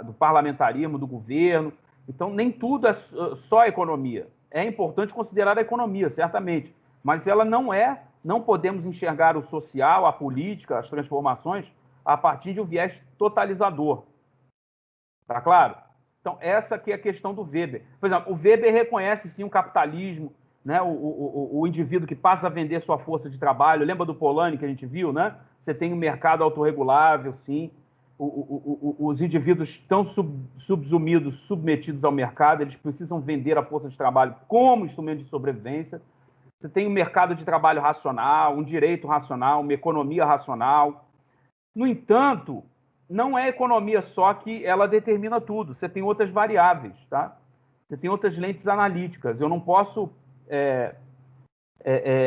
Speaker 1: do parlamentarismo, do governo. Então, nem tudo é só economia. É importante considerar a economia, certamente, mas ela não podemos enxergar o social, a política, as transformações, a partir de um viés totalizador. Tá claro? Então, essa aqui é a questão do Weber. Por exemplo, o Weber reconhece, sim, o capitalismo, né? O indivíduo que passa a vender sua força de trabalho. Lembra do Polanyi que a gente viu, né? Você tem um mercado autorregulável, sim. Os indivíduos estão subsumidos, submetidos ao mercado, eles precisam vender a força de trabalho como instrumento de sobrevivência. Você tem um mercado de trabalho racional, um direito racional, uma economia racional. No entanto, não é a economia só que ela determina tudo. Você tem outras variáveis, tá? Você tem outras lentes analíticas. Eu não posso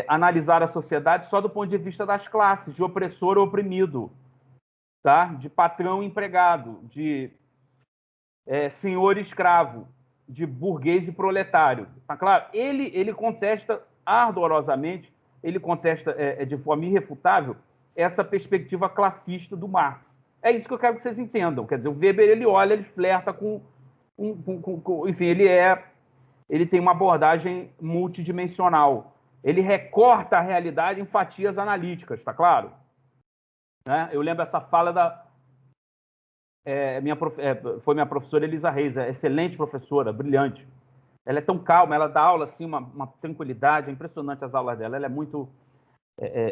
Speaker 1: analisar a sociedade só do ponto de vista das classes, de opressor ou oprimido, tá? De patrão e empregado, de senhor e escravo, de burguês e proletário. Tá claro? Ele contesta ardorosamente, ele contesta de forma irrefutável essa perspectiva classista do Marx. É isso que eu quero que vocês entendam. Quer dizer, o Weber, ele olha, ele flerta enfim, ele tem uma abordagem multidimensional. Ele recorta a realidade em fatias analíticas, tá claro? né? Eu lembro essa fala da foi minha professora Elisa Reis, excelente professora, brilhante. Ela é tão calma, ela dá aula assim, uma tranquilidade, é impressionante as aulas dela. Ela é muito,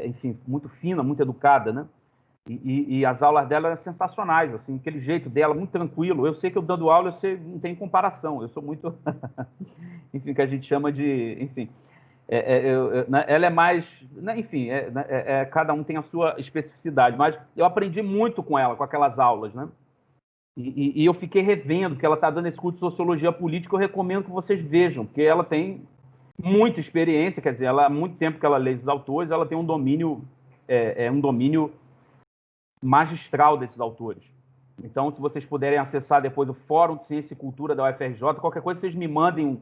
Speaker 1: enfim, muito fina, muito educada, né? E as aulas dela eram sensacionais, assim, aquele jeito dela, muito tranquilo. Eu sei que eu dando aula, não tem comparação. Eu sou muito, enfim, que a gente chama de, enfim, ela é mais, né, enfim, cada um tem a sua especificidade. Mas eu aprendi muito com ela, com aquelas aulas, né? E eu fiquei revendo, que ela está dando esse curso de Sociologia Política, eu recomendo que vocês vejam, porque ela tem muita experiência, quer dizer, ela, há muito tempo que ela lê esses autores, ela tem um domínio magistral desses autores. Então, se vocês puderem acessar depois o Fórum de Ciência e Cultura da UFRJ, qualquer coisa vocês me mandem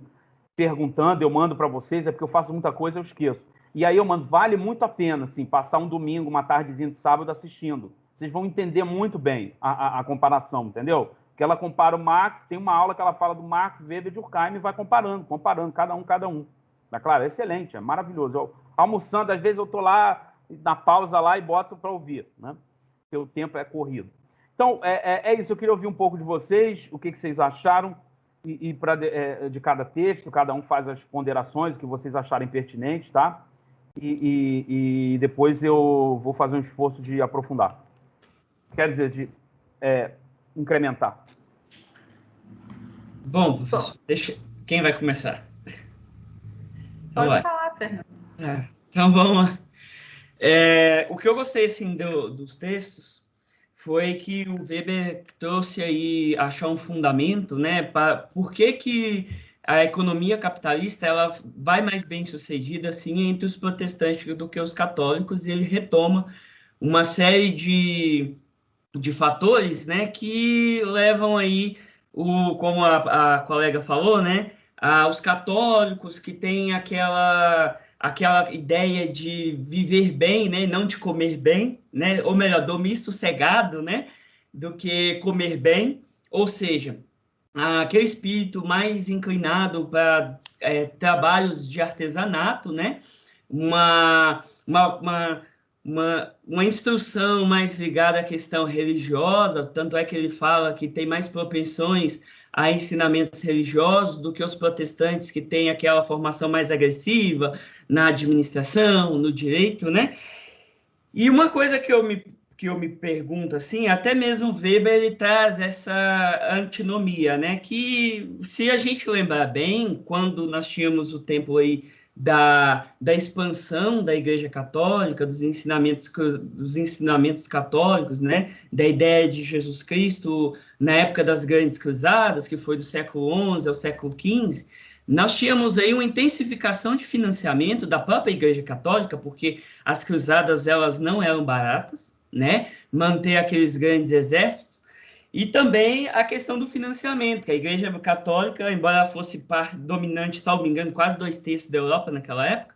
Speaker 1: perguntando, eu mando para vocês, é porque eu faço muita coisa, eu esqueço. E aí eu mando, vale muito a pena, assim, passar um domingo, uma tardezinha de sábado assistindo. Vocês vão entender muito bem a comparação, entendeu? Porque ela compara o Marx, tem uma aula que ela fala do Marx, Weber e Durkheim e vai comparando, cada um. Mas, claro, é excelente, é maravilhoso. Eu, almoçando, às vezes eu estou lá, na pausa lá e boto para ouvir, né? Porque o tempo é corrido. Então, é isso, eu queria ouvir um pouco de vocês, o que vocês acharam de cada texto, cada um faz as ponderações, o que vocês acharem pertinente, tá? E depois eu vou fazer um esforço de aprofundar. Quer dizer, de incrementar.
Speaker 2: Bom, professor, quem vai começar?
Speaker 3: Pode falar, Fernando.
Speaker 2: Então, vamos lá. O que eu gostei, assim, dos textos foi que o Weber trouxe aí, achar um fundamento, né, por que a economia capitalista ela vai mais bem sucedida, assim, entre os protestantes do que os católicos, e ele retoma uma série de fatores, né, que levam aí, como a colega falou, né, os católicos que têm aquela ideia de viver bem, né, não de comer bem, né, ou melhor, dormir sossegado, né, do que comer bem, ou seja, aquele espírito mais inclinado para trabalhos de artesanato, né, uma instrução mais ligada à questão religiosa, tanto é que ele fala que tem mais propensões a ensinamentos religiosos do que os protestantes, que têm aquela formação mais agressiva na administração, no direito, né? E uma coisa que eu me pergunto, assim, até mesmo Weber, ele traz essa antinomia, né? Que, se a gente lembrar bem, quando nós tínhamos o tempo aí da expansão da Igreja Católica, dos ensinamentos católicos, né? Da ideia de Jesus Cristo na época das Grandes Cruzadas, que foi do século XI ao século XV, nós tínhamos aí uma intensificação de financiamento da própria Igreja Católica, porque as cruzadas elas não eram baratas, né? Manter aqueles grandes exércitos. E também a questão do financiamento, que a Igreja Católica, embora ela fosse parte dominante, salvo me engano, quase 2/3 da Europa naquela época,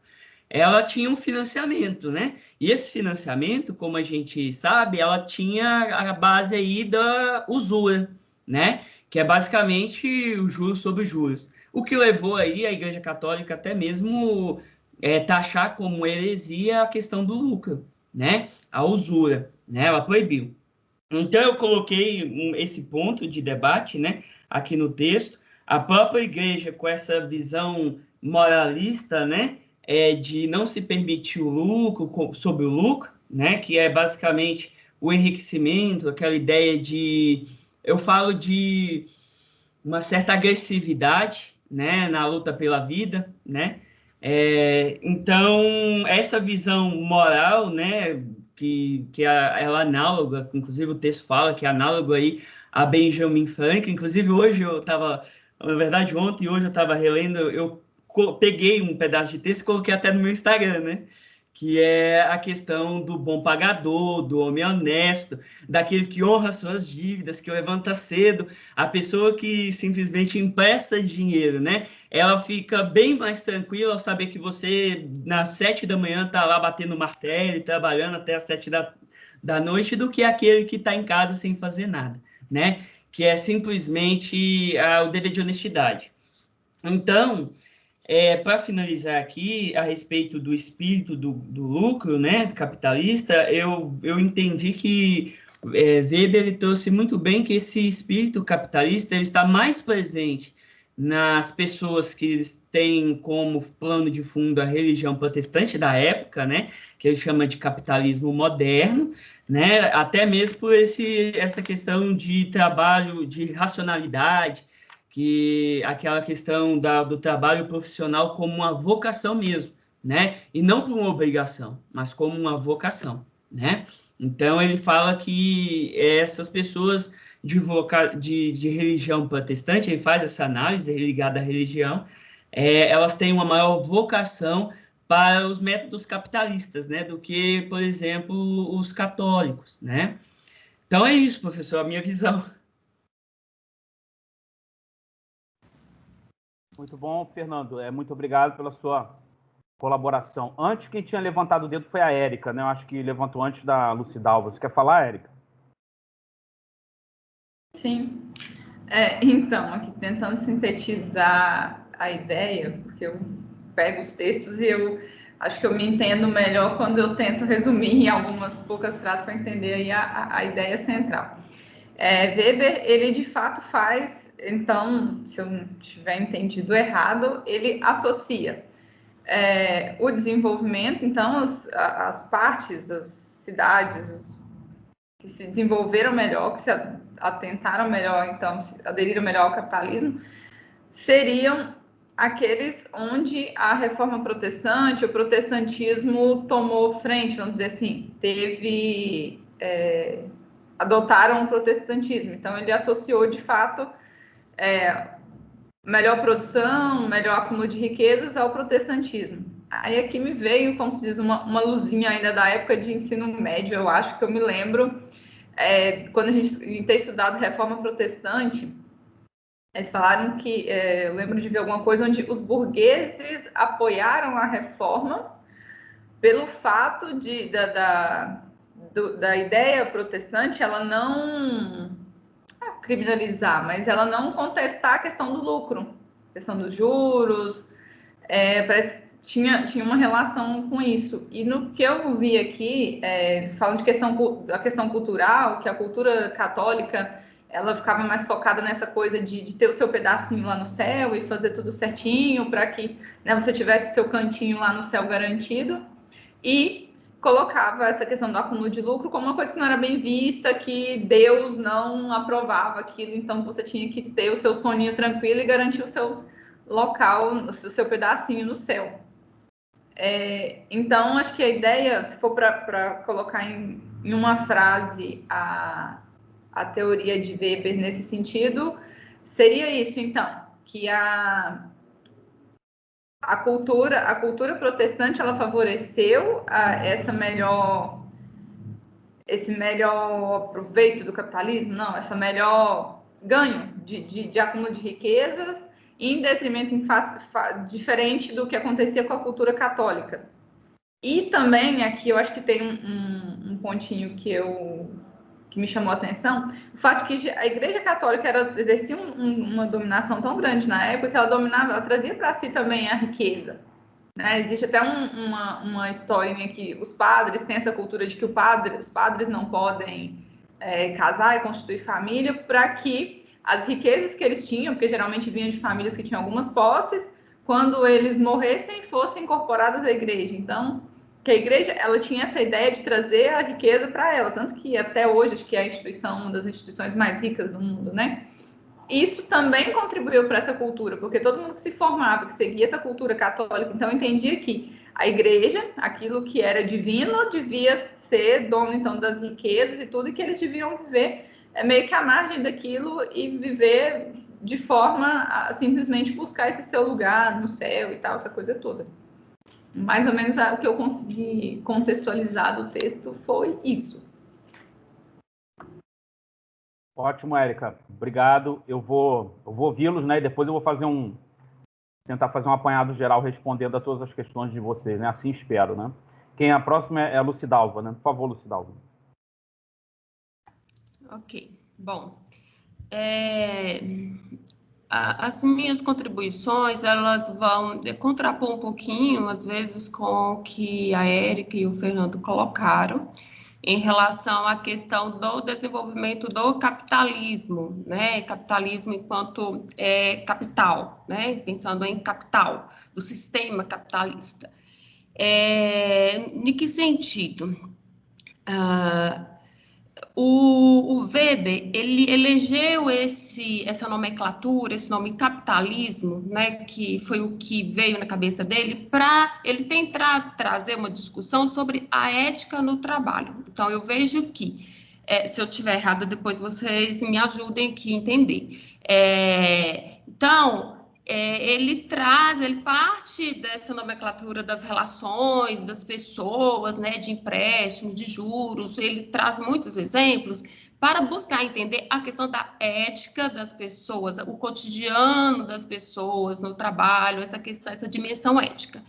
Speaker 2: ela tinha um financiamento, né? E esse financiamento, como a gente sabe, ela tinha a base aí da usura, né? Que é basicamente o juros sobre juros. O que levou aí a Igreja Católica até mesmo taxar como heresia a questão do lucro, né? A usura, né? Ela proibiu. Então, eu coloquei esse ponto de debate, né, aqui no texto. A própria igreja, com essa visão moralista, né, de não se permitir o lucro sobre o lucro, né, que é basicamente o enriquecimento, aquela ideia de... Eu falo de uma certa agressividade, né, na luta pela vida, né? Então, essa visão moral, né, que ela é análoga, inclusive o texto fala que é análogo aí a Benjamin Franklin. Inclusive hoje eu estava, na verdade ontem e hoje eu estava relendo, eu peguei um pedaço de texto e coloquei até no meu Instagram, né? Que é a questão do bom pagador, do homem honesto, daquele que honra suas dívidas, que levanta cedo, a pessoa que simplesmente empresta dinheiro, né? Ela fica bem mais tranquila ao saber que você, nas 7 da manhã, está lá batendo martelo, trabalhando até as 7 da noite, do que aquele que está em casa sem fazer nada, né? Que é simplesmente o dever de honestidade. Então, Para finalizar aqui, a respeito do espírito do lucro, né, do capitalista, eu entendi que Weber ele trouxe muito bem que esse espírito capitalista ele está mais presente nas pessoas que eles têm como plano de fundo a religião protestante da época, né, que ele chama de capitalismo moderno, né, até mesmo por essa questão de trabalho, de racionalidade, que aquela questão do trabalho profissional como uma vocação mesmo, né, e não como uma obrigação, mas como uma vocação, né. Então, ele fala que essas pessoas de religião protestante, ele faz essa análise ligada à religião, elas têm uma maior vocação para os métodos capitalistas, né, do que, por exemplo, os católicos, né. Então, é isso, professor, a minha visão.
Speaker 1: Muito bom, Fernando. Muito obrigado pela sua colaboração. Antes, quem tinha levantado o dedo foi a Érica, né? Eu acho que levantou antes da Lucidalva. Você quer falar, Érica?
Speaker 3: Sim. Então, aqui tentando sintetizar a ideia, porque eu pego os textos e eu acho que eu me entendo melhor quando eu tento resumir em algumas poucas frases para entender aí a ideia central. Weber, ele de fato faz, então, se eu não tiver entendido errado, ele associa o desenvolvimento, então, as partes, as cidades que se desenvolveram melhor, que se atentaram melhor, então, se aderiram melhor ao capitalismo, seriam aqueles onde a reforma protestante, o protestantismo tomou frente, vamos dizer assim, adotaram o protestantismo. Então, ele associou, de fato, melhor produção, melhor acúmulo de riquezas ao protestantismo. Aí aqui me veio, como se diz, uma luzinha ainda da época de ensino médio, eu acho que eu me lembro, quando a gente tem estudado reforma protestante, eles falaram que, eu lembro de ver alguma coisa onde os burgueses apoiaram a reforma pelo fato da ideia protestante, ela não criminalizar, mas ela não contestar a questão do lucro, a questão dos juros, parece que tinha uma relação com isso. E no que eu vi aqui, falando da questão cultural, que a cultura católica ela ficava mais focada nessa coisa de ter o seu pedacinho lá no céu e fazer tudo certinho para que, né, você tivesse o seu cantinho lá no céu garantido. E colocava essa questão do acúmulo de lucro como uma coisa que não era bem vista, que Deus não aprovava aquilo, então você tinha que ter o seu soninho tranquilo e garantir o seu local, o seu pedacinho no céu. Então, acho que a ideia, se for para colocar em uma frase a teoria de Weber nesse sentido, seria isso, então, que a cultura protestante ela favoreceu esse melhor proveito do capitalismo, não, essa melhor ganho de acúmulo de riquezas, em detrimento diferente do que acontecia com a cultura católica. E também aqui eu acho que tem um pontinho que me chamou a atenção, o fato de que a Igreja Católica exercia uma dominação tão grande na época que ela trazia para si também a riqueza. Né? Existe até uma historinha que os padres têm essa cultura de que os padres não podem casar e constituir família para que as riquezas que eles tinham, porque geralmente vinham de famílias que tinham algumas posses, quando eles morressem, fossem incorporadas à igreja. Então, que a igreja ela tinha essa ideia de trazer a riqueza para ela, tanto que até hoje acho que é uma das instituições mais ricas do mundo, né? Isso também contribuiu para essa cultura, porque todo mundo que se formava, que seguia essa cultura católica, então entendia que a igreja, aquilo que era divino, devia ser dono então das riquezas e tudo, e que eles deviam viver meio que à margem daquilo e viver de forma a simplesmente buscar esse seu lugar no céu e tal, essa coisa toda. Mais ou menos o que eu consegui contextualizar do texto foi isso.
Speaker 1: Ótimo, Érica. Obrigado. Eu vou ouvi-los, né? E depois eu vou tentar fazer um apanhado geral respondendo a todas as questões de vocês, né? Assim espero, né? Quem é a próxima é a Lucidalva, né? Por favor, Lucidalva.
Speaker 5: Ok. Bom, as minhas contribuições, elas vão contrapor um pouquinho, às vezes, com o que a Érica e o Fernando colocaram, em relação à questão do desenvolvimento do capitalismo, né? Capitalismo enquanto capital, né? Pensando em capital, do sistema capitalista. Em que sentido? O Weber, ele elegeu essa nomenclatura, esse nome capitalismo, né, que foi o que veio na cabeça dele, para ele tentar trazer uma discussão sobre a ética no trabalho. Então, eu vejo que, se eu estiver errada, depois vocês me ajudem aqui a entender. Então, ele parte dessa nomenclatura das relações, das pessoas, né, de empréstimo, de juros, ele traz muitos exemplos para buscar entender a questão da ética das pessoas, o cotidiano das pessoas no trabalho, essa dimensão ética.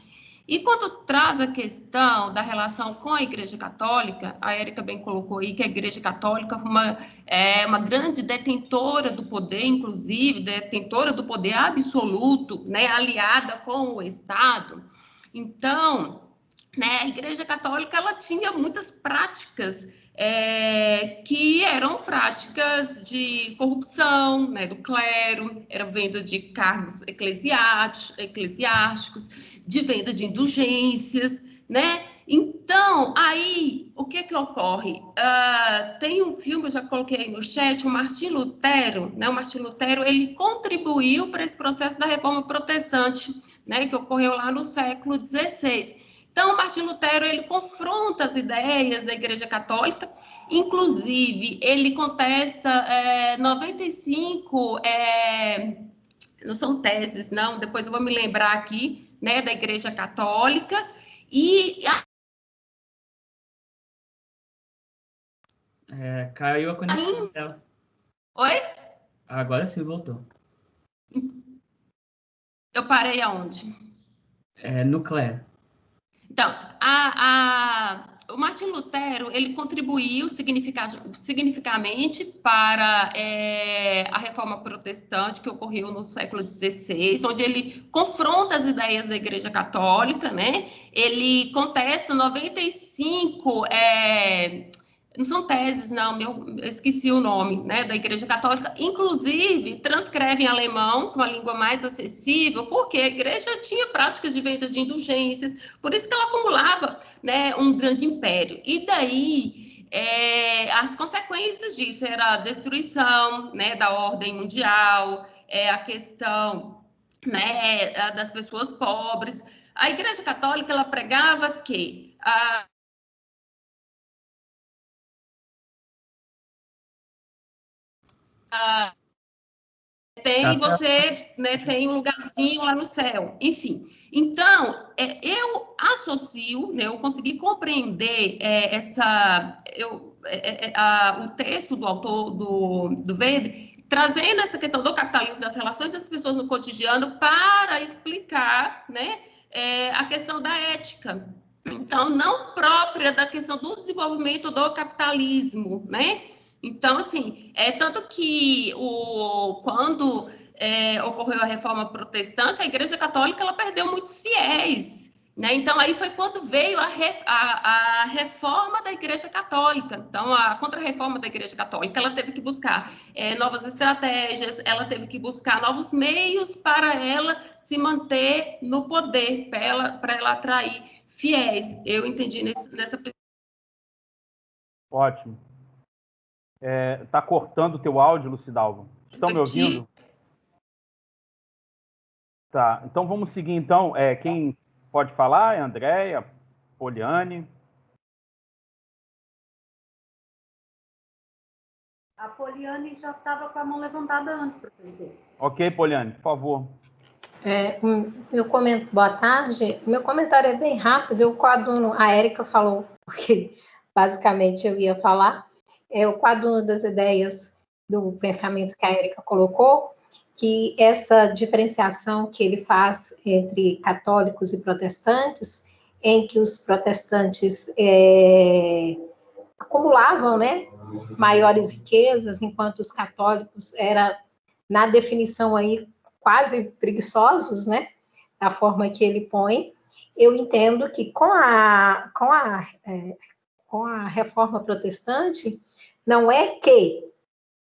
Speaker 5: E quando traz a questão da relação com a Igreja Católica, a Érica bem colocou aí que a Igreja Católica é uma grande detentora do poder, inclusive detentora do poder absoluto, né, aliada com o Estado. Então, né, a Igreja Católica ela tinha muitas práticas que eram práticas de corrupção, né, do clero, era venda de cargos eclesiásticos, de venda de indulgências, né? Então, aí, o que ocorre? Tem um filme, eu já coloquei aí no chat, o Martim Lutero, né? O Martim Lutero, ele contribuiu para esse processo da reforma protestante, né? Que ocorreu lá no século XVI. Então, Martim Lutero, ele confronta as ideias da Igreja Católica, inclusive, ele contesta 95, não são teses, não, depois eu vou me lembrar aqui, né, da Igreja Católica, e...
Speaker 2: Caiu a conexão dela.
Speaker 5: Oi?
Speaker 2: Agora sim, voltou.
Speaker 5: Eu parei aonde?
Speaker 2: No clero.
Speaker 5: Então, o Martim Lutero, ele contribuiu significativamente para a reforma protestante que ocorreu no século XVI, onde ele confronta as ideias da Igreja Católica, né? Ele contesta 95... não são teses, não, eu esqueci o nome, né, da Igreja Católica, inclusive transcreve em alemão, com a língua mais acessível, porque a Igreja tinha práticas de venda de indulgências, por isso que ela acumulava, né, um grande império. E daí, as consequências disso era a destruição, né, da ordem mundial, a questão, né, das pessoas pobres. A Igreja Católica, ela pregava que você, né, tem um lugarzinho lá no céu, enfim. Então, eu associo, né, eu consegui compreender o texto do autor, do Weber, trazendo essa questão do capitalismo, das relações das pessoas no cotidiano, para explicar, né, a questão da ética. Então, não própria da questão do desenvolvimento do capitalismo, né? Então, assim, tanto que quando ocorreu a reforma protestante, a Igreja Católica ela perdeu muitos fiéis, né? Então, aí foi quando veio a reforma da Igreja Católica. Então, a contra-reforma da Igreja Católica, ela teve que buscar novas estratégias, ela teve que buscar novos meios para ela se manter no poder, para ela atrair fiéis. Eu entendi nessa...
Speaker 1: Ótimo. Tá cortando o teu áudio, Lucidalva. Estão me ouvindo? Tá, então vamos seguir, então. Quem pode falar é a Andréia, Poliane.
Speaker 6: A Poliane já estava com a mão levantada antes, professor.
Speaker 1: Ok, Poliane, por favor.
Speaker 7: Boa tarde. Meu comentário é bem rápido. O coaduno, a Érica falou, porque basicamente eu ia falar. O coaduno das ideias do pensamento que a Érica colocou, que essa diferenciação que ele faz entre católicos e protestantes, em que os protestantes acumulavam, né, maiores riquezas, enquanto os católicos era na definição aí, quase preguiçosos, né? Da forma que ele põe. Eu entendo que com a reforma protestante, não é que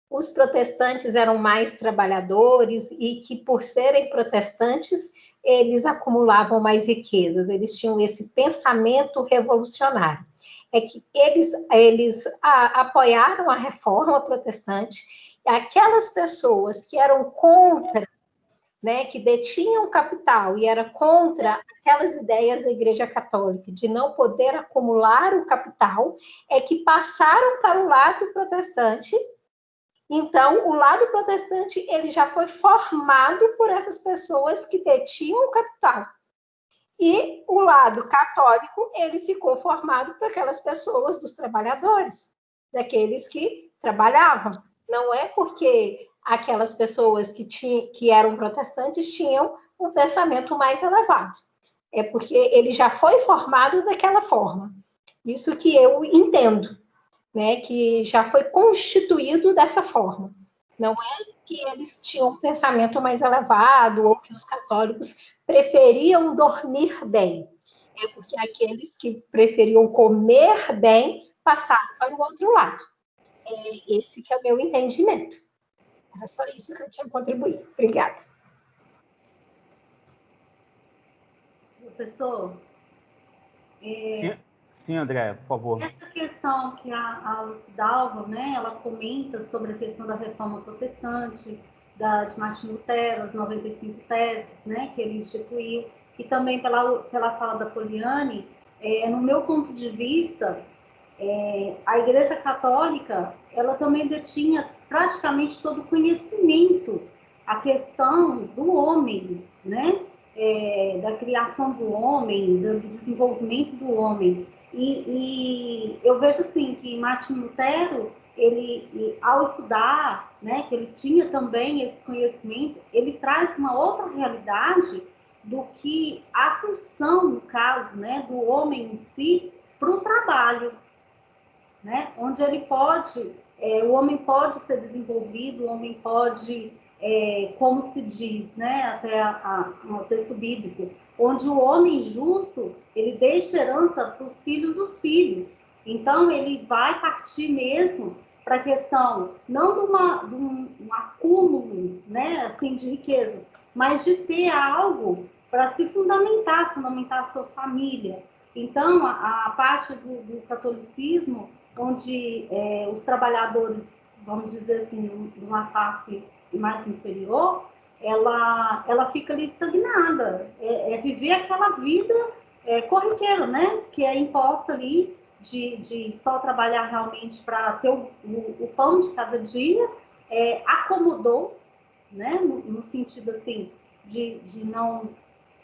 Speaker 7: os protestantes eram mais trabalhadores e que, por serem protestantes, eles acumulavam mais riquezas, eles tinham esse pensamento revolucionário. É que eles apoiaram a reforma protestante, e aquelas pessoas que eram contra, né, que detinham capital e era contra aquelas ideias da Igreja Católica de não poder acumular o capital, é que passaram para o lado protestante. Então, o lado protestante ele já foi formado por essas pessoas que detinham o capital. E o lado católico, ele ficou formado por aquelas pessoas dos trabalhadores, daqueles que trabalhavam. Não é porque aquelas pessoas que eram protestantes tinham um pensamento mais elevado. É porque ele já foi formado daquela forma. Isso que eu entendo, né? Que já foi constituído dessa forma. Não é que eles tinham um pensamento mais elevado ou que os católicos preferiam dormir bem. É porque aqueles que preferiam comer bem passaram para o outro lado. É esse que é o meu entendimento. Era só isso que eu tinha contribuído. Obrigada.
Speaker 6: Professor?
Speaker 1: Sim, Andréa, por favor.
Speaker 6: Essa questão que a Lucy Dalva, né, ela comenta sobre a questão da reforma protestante, de Martin Lutero, as 95 teses, né, que ele instituiu, e também pela fala da Poliane, no meu ponto de vista, a Igreja Católica, ela também detinha praticamente todo o conhecimento, a questão do homem, né, da criação do homem, do desenvolvimento do homem. E eu vejo assim que Martin Lutero, ele ao estudar, né, que ele tinha também esse conhecimento, ele traz uma outra realidade do que a função, no caso, né, do homem em si para o trabalho, né, onde ele pode, o homem pode ser desenvolvido, o homem pode, como se diz, né, até no texto bíblico, onde o homem justo, ele deixa herança para os filhos dos filhos. Então, ele vai partir mesmo para a questão, não de um acúmulo, né, assim, de riquezas, mas de ter algo para se fundamentar a sua família. Então, a parte do catolicismo, onde os trabalhadores, vamos dizer assim, de uma classe mais inferior, ela fica ali estagnada, viver aquela vida corriqueira, né? Que é imposta ali de só trabalhar realmente para ter o pão de cada dia, acomodou-se, né? No sentido assim de não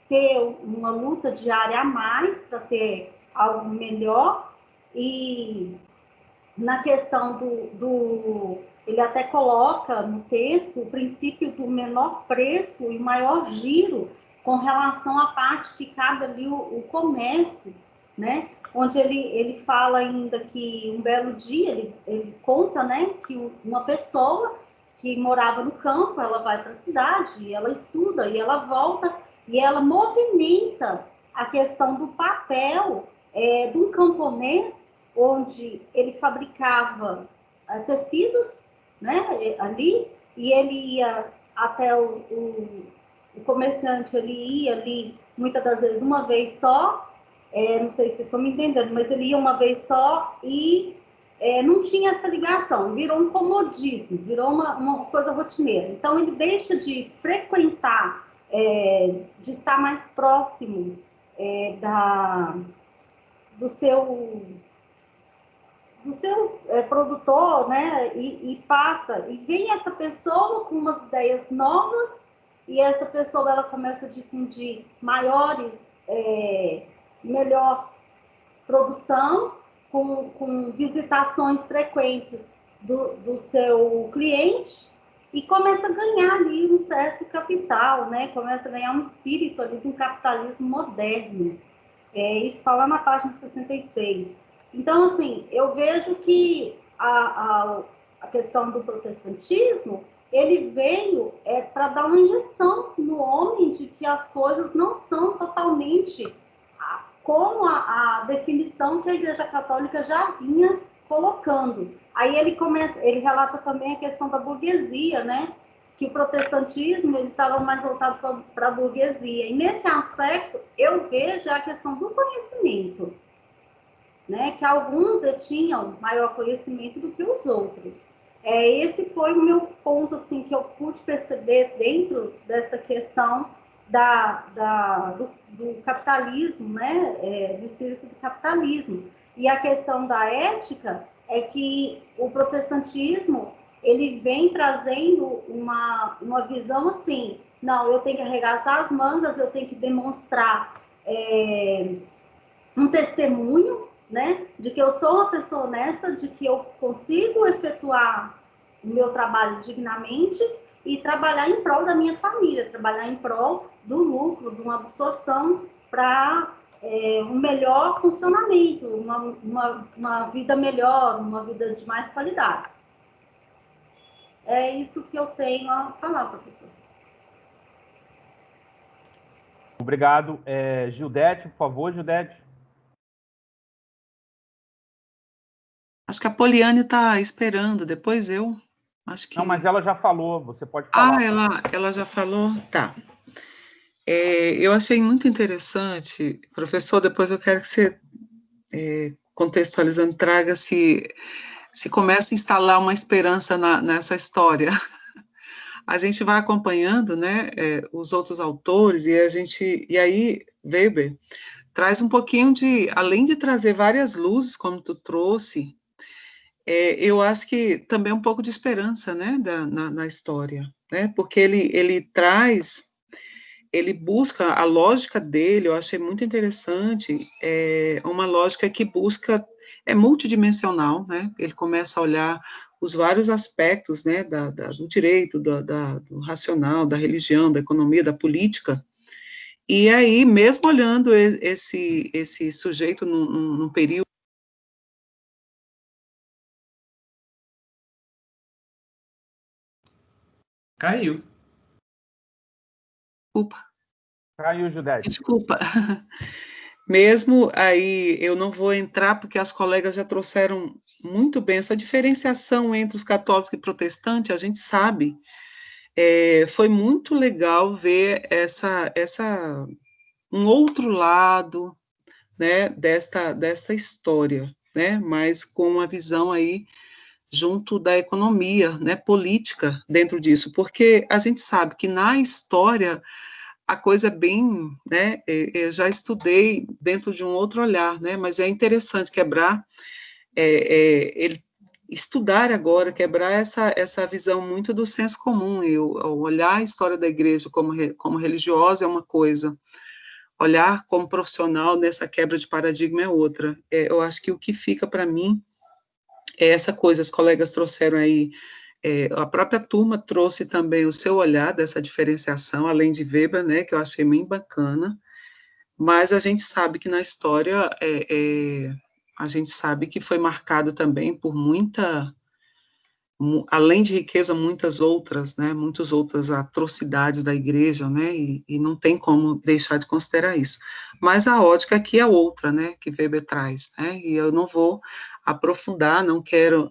Speaker 6: ter uma luta diária a mais para ter algo melhor. E na questão ele até coloca no texto o princípio do menor preço e maior giro com relação à parte que cabe ali o comércio, né? Onde ele fala ainda que um belo dia, ele conta, né, que uma pessoa que morava no campo, ela vai para a cidade, e ela estuda, e ela volta, e ela movimenta a questão do papel de um camponês, onde ele fabricava tecidos, né, ali, e ele ia até o comerciante, ele ia ali, muitas das vezes, uma vez só, não sei se vocês estão me entendendo, mas ele ia uma vez só e não tinha essa ligação, virou um comodismo, virou uma coisa rotineira. Então, ele deixa de frequentar, de estar mais próximo do seu produtor, né, e passa, e vem essa pessoa com umas ideias novas, e essa pessoa ela começa a difundir melhor produção, com visitações frequentes do seu cliente, e começa a ganhar ali um certo capital, né, começa a ganhar um espírito ali de um capitalismo moderno. Isso está lá na página 66. Então, assim, eu vejo que a questão do protestantismo, ele veio para dar uma injeção no homem de que as coisas não são totalmente como a definição que a Igreja Católica já vinha colocando. Aí ele relata também a questão da burguesia, né? Que o protestantismo ele estava mais voltado para a burguesia. E nesse aspecto eu vejo a questão do conhecimento, né? Que alguns detinham maior conhecimento do que os outros. Esse foi o meu ponto, assim, que eu pude perceber dentro dessa questão do capitalismo, né? Do espírito do capitalismo. E a questão da ética é que o protestantismo ele vem trazendo uma visão assim, não, eu tenho que arregaçar as mangas, eu tenho que demonstrar um testemunho, né, de que eu sou uma pessoa honesta, de que eu consigo efetuar o meu trabalho dignamente e trabalhar em prol da minha família, trabalhar em prol do lucro, de uma absorção para um melhor funcionamento, uma vida melhor, uma vida de mais qualidade. É isso que eu tenho a falar, professor.
Speaker 1: Obrigado. Gildete, por favor, Gildete.
Speaker 8: Acho que a Poliane está esperando, depois eu. Acho que...
Speaker 1: Não, mas ela já falou, você pode falar.
Speaker 8: Ela já falou? Tá. Eu achei muito interessante, professor, depois eu quero que você, contextualizando, traga se começa a instalar uma esperança nessa história. A gente vai acompanhando, né, os outros autores, e aí Weber traz um pouquinho além de trazer várias luzes, como tu trouxe, eu acho que também um pouco de esperança, né, na história, né, porque ele busca a lógica dele, eu achei muito interessante, uma lógica que busca, multidimensional, né, ele começa a olhar os vários aspectos, né, do direito, do racional, da religião, da economia, da política, e aí, mesmo olhando esse sujeito num período.
Speaker 2: Caiu.
Speaker 8: Desculpa.
Speaker 1: Caiu, Judete.
Speaker 8: Desculpa. Mesmo aí, eu não vou entrar, porque as colegas já trouxeram muito bem essa diferenciação entre os católicos e protestantes, a gente sabe. Foi muito legal ver um outro lado, né, dessa história, né, mas com uma visão aí junto da economia, né, política dentro disso, porque a gente sabe que na história a coisa é bem, né, eu já estudei dentro de um outro olhar, né, mas é interessante quebrar, ele estudar agora, quebrar essa visão muito do senso comum, e olhar a história da igreja como religiosa é uma coisa, olhar como profissional nessa quebra de paradigma é outra. Eu acho que o que fica para mim é essa coisa, as colegas trouxeram aí, a própria turma trouxe também o seu olhar dessa diferenciação, além de Weber, né, que eu achei bem bacana, mas a gente sabe que na história, a gente sabe que foi marcado também por além de riqueza, muitas outras atrocidades da igreja, né, e não tem como deixar de considerar isso. Mas a ótica aqui é outra, né, que Weber traz, né, e eu não vou aprofundar,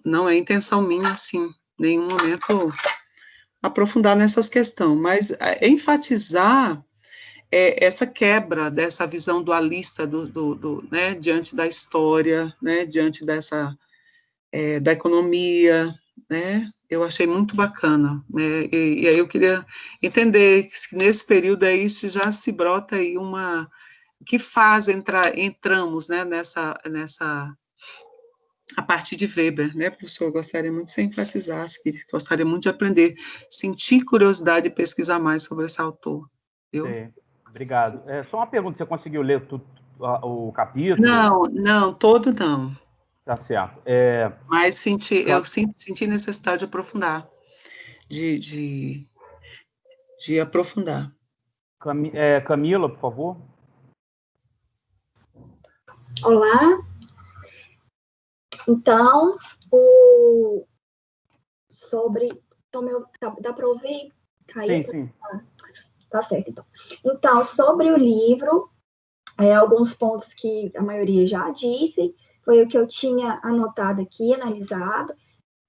Speaker 8: não é intenção minha, assim, em nenhum momento aprofundar nessas questões, mas enfatizar essa quebra dessa visão dualista né, diante da história, né, diante da economia, né, eu achei muito bacana, né, e aí eu queria entender que nesse período aí se já se brota aí que faz entramos, né, nessa a partir de Weber, né, professor, eu gostaria muito de você enfatizasse, gostaria muito de aprender, sentir curiosidade e pesquisar mais sobre esse autor, viu?
Speaker 1: Sim, obrigado. Só uma pergunta, você conseguiu ler o capítulo?
Speaker 8: Não, todo não.
Speaker 1: Tá certo.
Speaker 8: Mas eu senti necessidade de aprofundar, de aprofundar.
Speaker 1: Camila, por favor.
Speaker 9: Olá. Então, sobre dá para ouvir?
Speaker 1: Sim, sim.
Speaker 9: Tá certo, então. Então, sobre o livro, alguns pontos que a maioria já disse, foi o que eu tinha anotado aqui, analisado.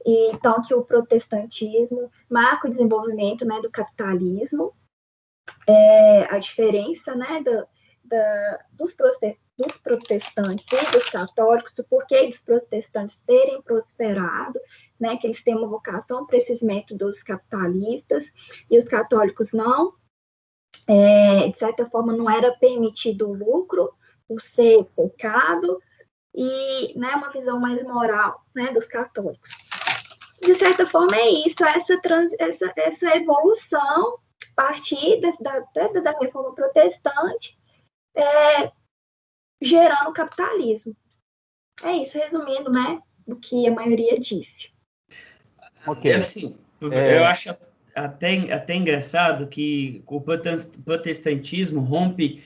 Speaker 9: Então, que o protestantismo marca o desenvolvimento, né, do capitalismo, a diferença, né, dos protestantes e dos católicos, o porquê dos protestantes terem prosperado, né, que eles têm uma vocação para esses métodos capitalistas, e os católicos não. De certa forma, não era permitido o lucro, por ser pecado, e, né, uma visão mais moral, né, dos católicos. De certa forma, é isso, essa evolução a partir da reforma protestante, gerando o capitalismo. É isso, resumindo, né, o que a maioria disse.
Speaker 1: Ok.
Speaker 2: Assim, eu acho até engraçado que o protestantismo rompe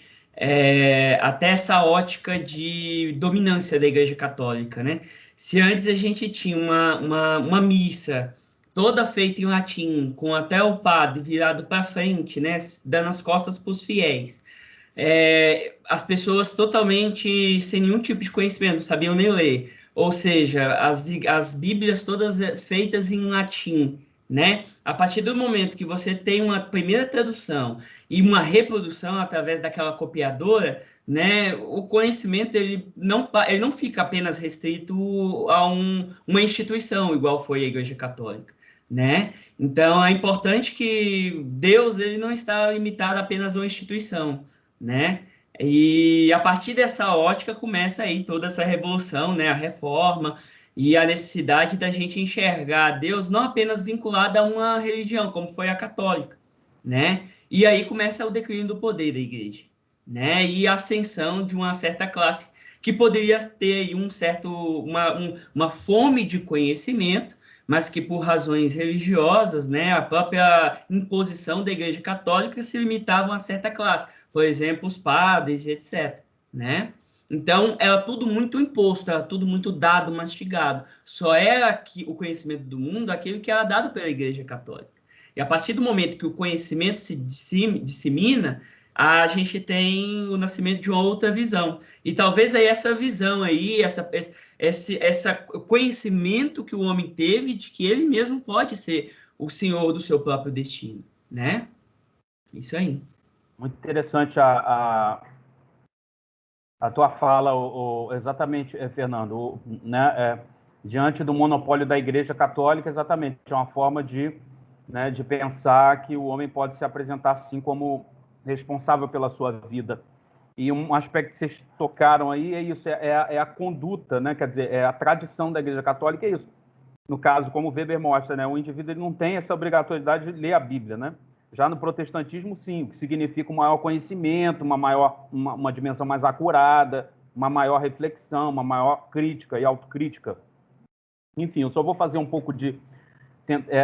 Speaker 2: até essa ótica de dominância da Igreja Católica, né? Se antes a gente tinha uma missa toda feita em latim, com até o padre virado para frente, né, dando as costas para os fiéis, as pessoas totalmente sem nenhum tipo de conhecimento, não sabiam nem ler, ou seja, as Bíblias todas feitas em latim, né? A partir do momento que você tem uma primeira tradução e uma reprodução através daquela copiadora, né, o conhecimento ele não fica apenas restrito a uma instituição, igual foi a Igreja Católica, né? Então é importante que Deus ele não está limitado apenas a uma instituição, né? E a partir dessa ótica começa aí toda essa revolução, né, a reforma e a necessidade da gente enxergar Deus não apenas vinculado a uma religião, como foi a católica, né? E aí começa o declínio do poder da igreja, né? E a ascensão de uma certa classe que poderia ter uma fome de conhecimento, mas que por razões religiosas, né, a própria imposição da Igreja Católica se limitava a uma certa classe, por exemplo, os padres, etc., né? Então, era tudo muito imposto, era tudo muito dado, mastigado. Só era o conhecimento do mundo aquele que era dado pela Igreja Católica. E a partir do momento que o conhecimento se dissemina, a gente tem o nascimento de uma outra visão. E talvez aí essa visão aí, esse conhecimento que o homem teve de que ele mesmo pode ser o senhor do seu próprio destino, né? Isso aí.
Speaker 1: Muito interessante a tua fala, exatamente, Fernando, né, diante do monopólio da Igreja Católica, exatamente, é uma forma de pensar que o homem pode se apresentar assim como responsável pela sua vida. E um aspecto que vocês tocaram aí é isso, é a conduta, né, quer dizer, é a tradição da Igreja Católica, é isso. No caso, como o Weber mostra, né, o indivíduo ele não tem essa obrigatoriedade de ler a Bíblia, né? Já no protestantismo, sim, o que significa um maior conhecimento, uma dimensão mais acurada, uma maior reflexão, uma maior crítica e autocrítica. Enfim, eu só vou fazer um pouco de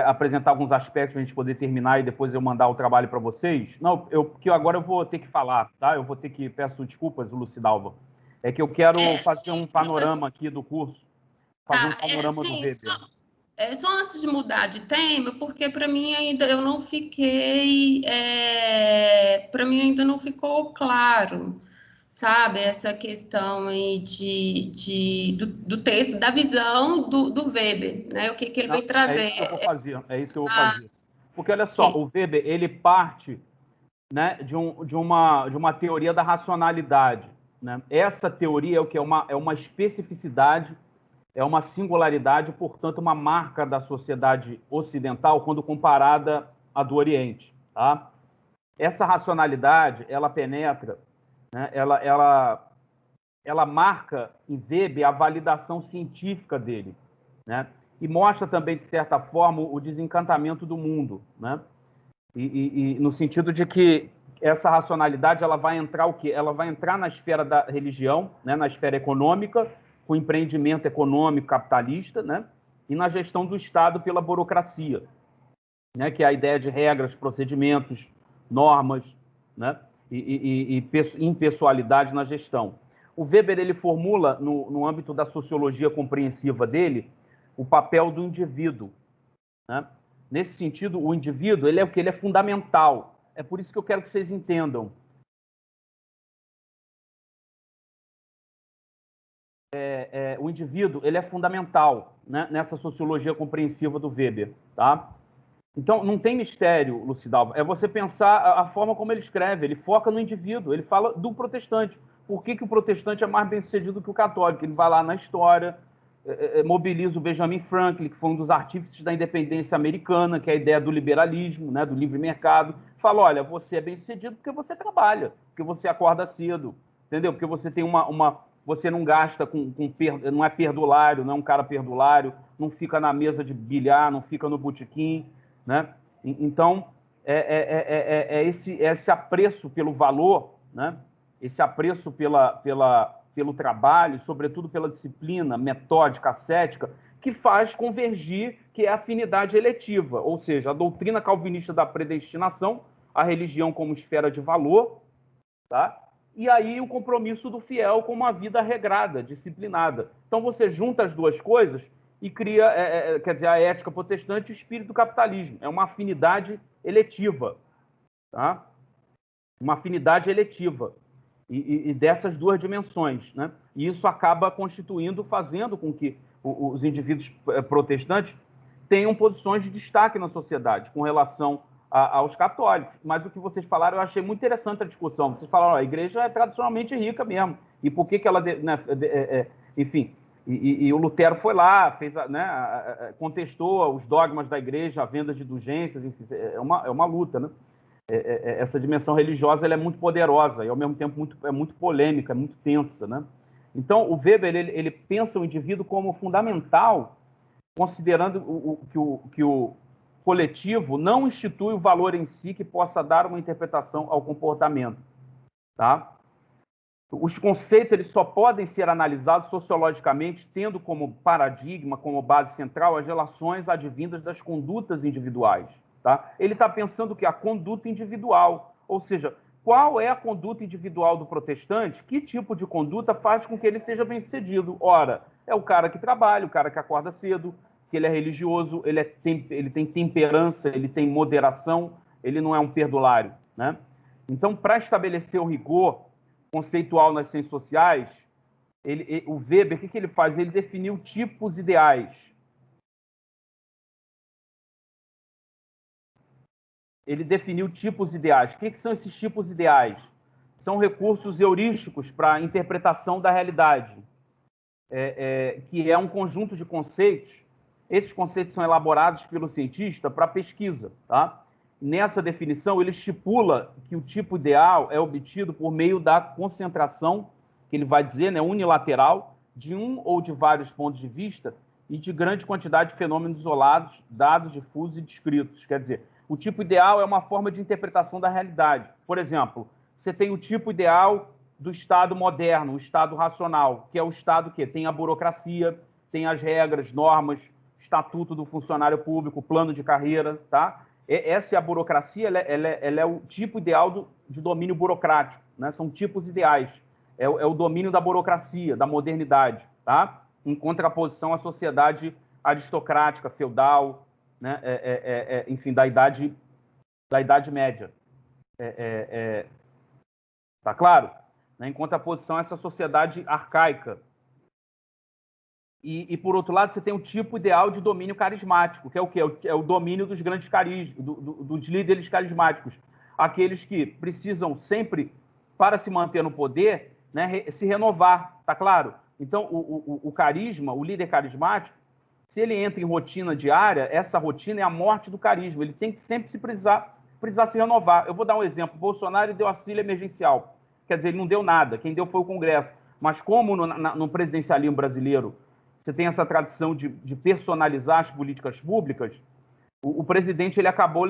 Speaker 1: apresentar alguns aspectos para a gente poder terminar e depois eu mandar o trabalho para vocês. Não, porque agora eu vou ter que falar, tá? Eu vou ter que, peço desculpas, Lucidalva, é que eu quero fazer um panorama aqui do curso, fazer um panorama do Weber.
Speaker 5: Só antes de mudar de tema, porque para mim ainda eu não fiquei, para mim ainda não ficou claro, sabe, essa questão aí do texto, da visão do Weber, né? O que ele vai trazer.
Speaker 1: É isso que eu vou fazer, Porque olha só, o Weber ele parte, né, de uma teoria da racionalidade, né? Essa teoria é o que é uma especificidade, é uma singularidade, portanto, uma marca da sociedade ocidental quando comparada à do Oriente. Tá? Essa racionalidade, ela penetra, né? ela marca em Weber a validação científica dele, né? E mostra também, de certa forma, o desencantamento do mundo, né? E no sentido de que essa racionalidade ela vai entrar o quê? Ela vai entrar na esfera da religião, né? Na esfera econômica, com o empreendimento econômico capitalista, né? E na gestão do Estado pela burocracia, né? Que é a ideia de regras, procedimentos, normas, né? E impessoalidade na gestão. O Weber ele formula, no âmbito da sociologia compreensiva dele, o papel do indivíduo, né? Nesse sentido, o indivíduo, ele é o que? Ele é fundamental. É por isso que eu quero que vocês entendam. O indivíduo, ele é fundamental, né, nessa sociologia compreensiva do Weber, tá? Então, não tem mistério, Lucidalva. É você pensar a forma como ele escreve. Ele foca no indivíduo. Ele fala do protestante. Por que o protestante é mais bem-sucedido que o católico? Ele vai lá na história, mobiliza o Benjamin Franklin, que foi um dos artífices da independência americana, que é a ideia do liberalismo, né, do livre mercado. Fala, olha, você é bem-sucedido porque você trabalha, porque você acorda cedo, entendeu? Porque você tem você não gasta não é perdulário, não é um cara perdulário, não fica na mesa de bilhar, não fica no botequim, né? Então, esse apreço pelo valor, né? Esse apreço pelo trabalho, sobretudo pela disciplina metódica, ascética, que faz convergir, que é a afinidade eletiva, ou seja, a doutrina calvinista da predestinação, a religião como esfera de valor, tá? E aí o compromisso do fiel com uma vida regrada, disciplinada. Então você junta as duas coisas e cria, quer dizer, a ética protestante e o espírito do capitalismo. É uma afinidade eletiva, tá? Uma afinidade eletiva. E dessas duas dimensões, né? E isso acaba fazendo com que os indivíduos protestantes tenham posições de destaque na sociedade com relação aos católicos. Mas o que vocês falaram, eu achei muito interessante a discussão. Vocês falaram, a igreja é tradicionalmente rica mesmo. E por que ela... enfim, e o Lutero foi lá, contestou os dogmas da igreja, a venda de indulgências, enfim, é uma luta, né? Essa dimensão religiosa ela é muito poderosa e, ao mesmo tempo, é muito polêmica, é muito tensa, né? Então, o Weber ele pensa o indivíduo como fundamental, considerando que o coletivo não institui o valor em si que possa dar uma interpretação ao comportamento, tá? Os conceitos eles só podem ser analisados sociologicamente, tendo como paradigma, como base central, as relações advindas das condutas individuais. Tá? Ele está pensando que a conduta individual, ou seja, qual é a conduta individual do protestante, que tipo de conduta faz com que ele seja bem-sucedido. Ora, é o cara que trabalha, o cara que acorda cedo, que ele é religioso, ele tem temperança, ele tem moderação, ele não é um perdulário, né? Então, para estabelecer o rigor conceitual nas ciências sociais, o Weber, o que ele faz? Ele definiu tipos ideais. Ele definiu tipos ideais. O que são esses tipos ideais? São recursos heurísticos para a interpretação da realidade, que é um conjunto de conceitos. Esses conceitos são elaborados pelo cientista para pesquisa, tá? Nessa definição, ele estipula que o tipo ideal é obtido por meio da concentração, que ele vai dizer, né, unilateral, de um ou de vários pontos de vista e de grande quantidade de fenômenos isolados, dados difusos e descritos. Quer dizer, o tipo ideal é uma forma de interpretação da realidade. Por exemplo, você tem o tipo ideal do Estado moderno, o Estado racional, que é o Estado que tem a burocracia, tem as regras, normas, estatuto do funcionário público, plano de carreira, tá? Essa é a burocracia, ela é o tipo ideal de domínio burocrático, né? São tipos ideais. É o domínio da burocracia, da modernidade, tá? Em contraposição à sociedade aristocrática, feudal, né? Enfim, da Idade Média. Tá claro? Né? Em contraposição a essa sociedade arcaica. E, por outro lado, você tem um tipo ideal de domínio carismático, que é o quê? É o domínio dos grandes dos líderes carismáticos. Aqueles que precisam sempre, para se manter no poder, né, se renovar, tá claro? Então, o carisma, o líder carismático, se ele entra em rotina diária, essa rotina é a morte do carisma. Ele tem que sempre precisar se renovar. Eu vou dar um exemplo. Bolsonaro deu auxílio emergencial. Quer dizer, ele não deu nada. Quem deu foi o Congresso. Mas como no presidencialismo brasileiro você tem essa tradição de personalizar as políticas públicas, o presidente ele acabou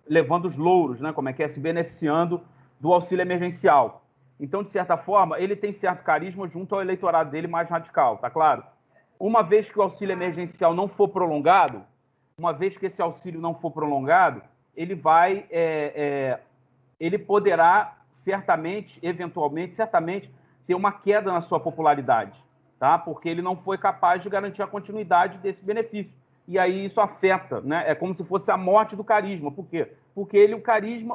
Speaker 1: levando os louros, né, se beneficiando do auxílio emergencial. Então, de certa forma, ele tem certo carisma junto ao eleitorado dele mais radical, tá claro? Uma vez que o auxílio emergencial não for prolongado, ele poderá certamente ter uma queda na sua popularidade, tá? Porque ele não foi capaz de garantir a continuidade desse benefício. e aí isso afeta, né? É como se fosse a morte do carisma. Por quê? Porque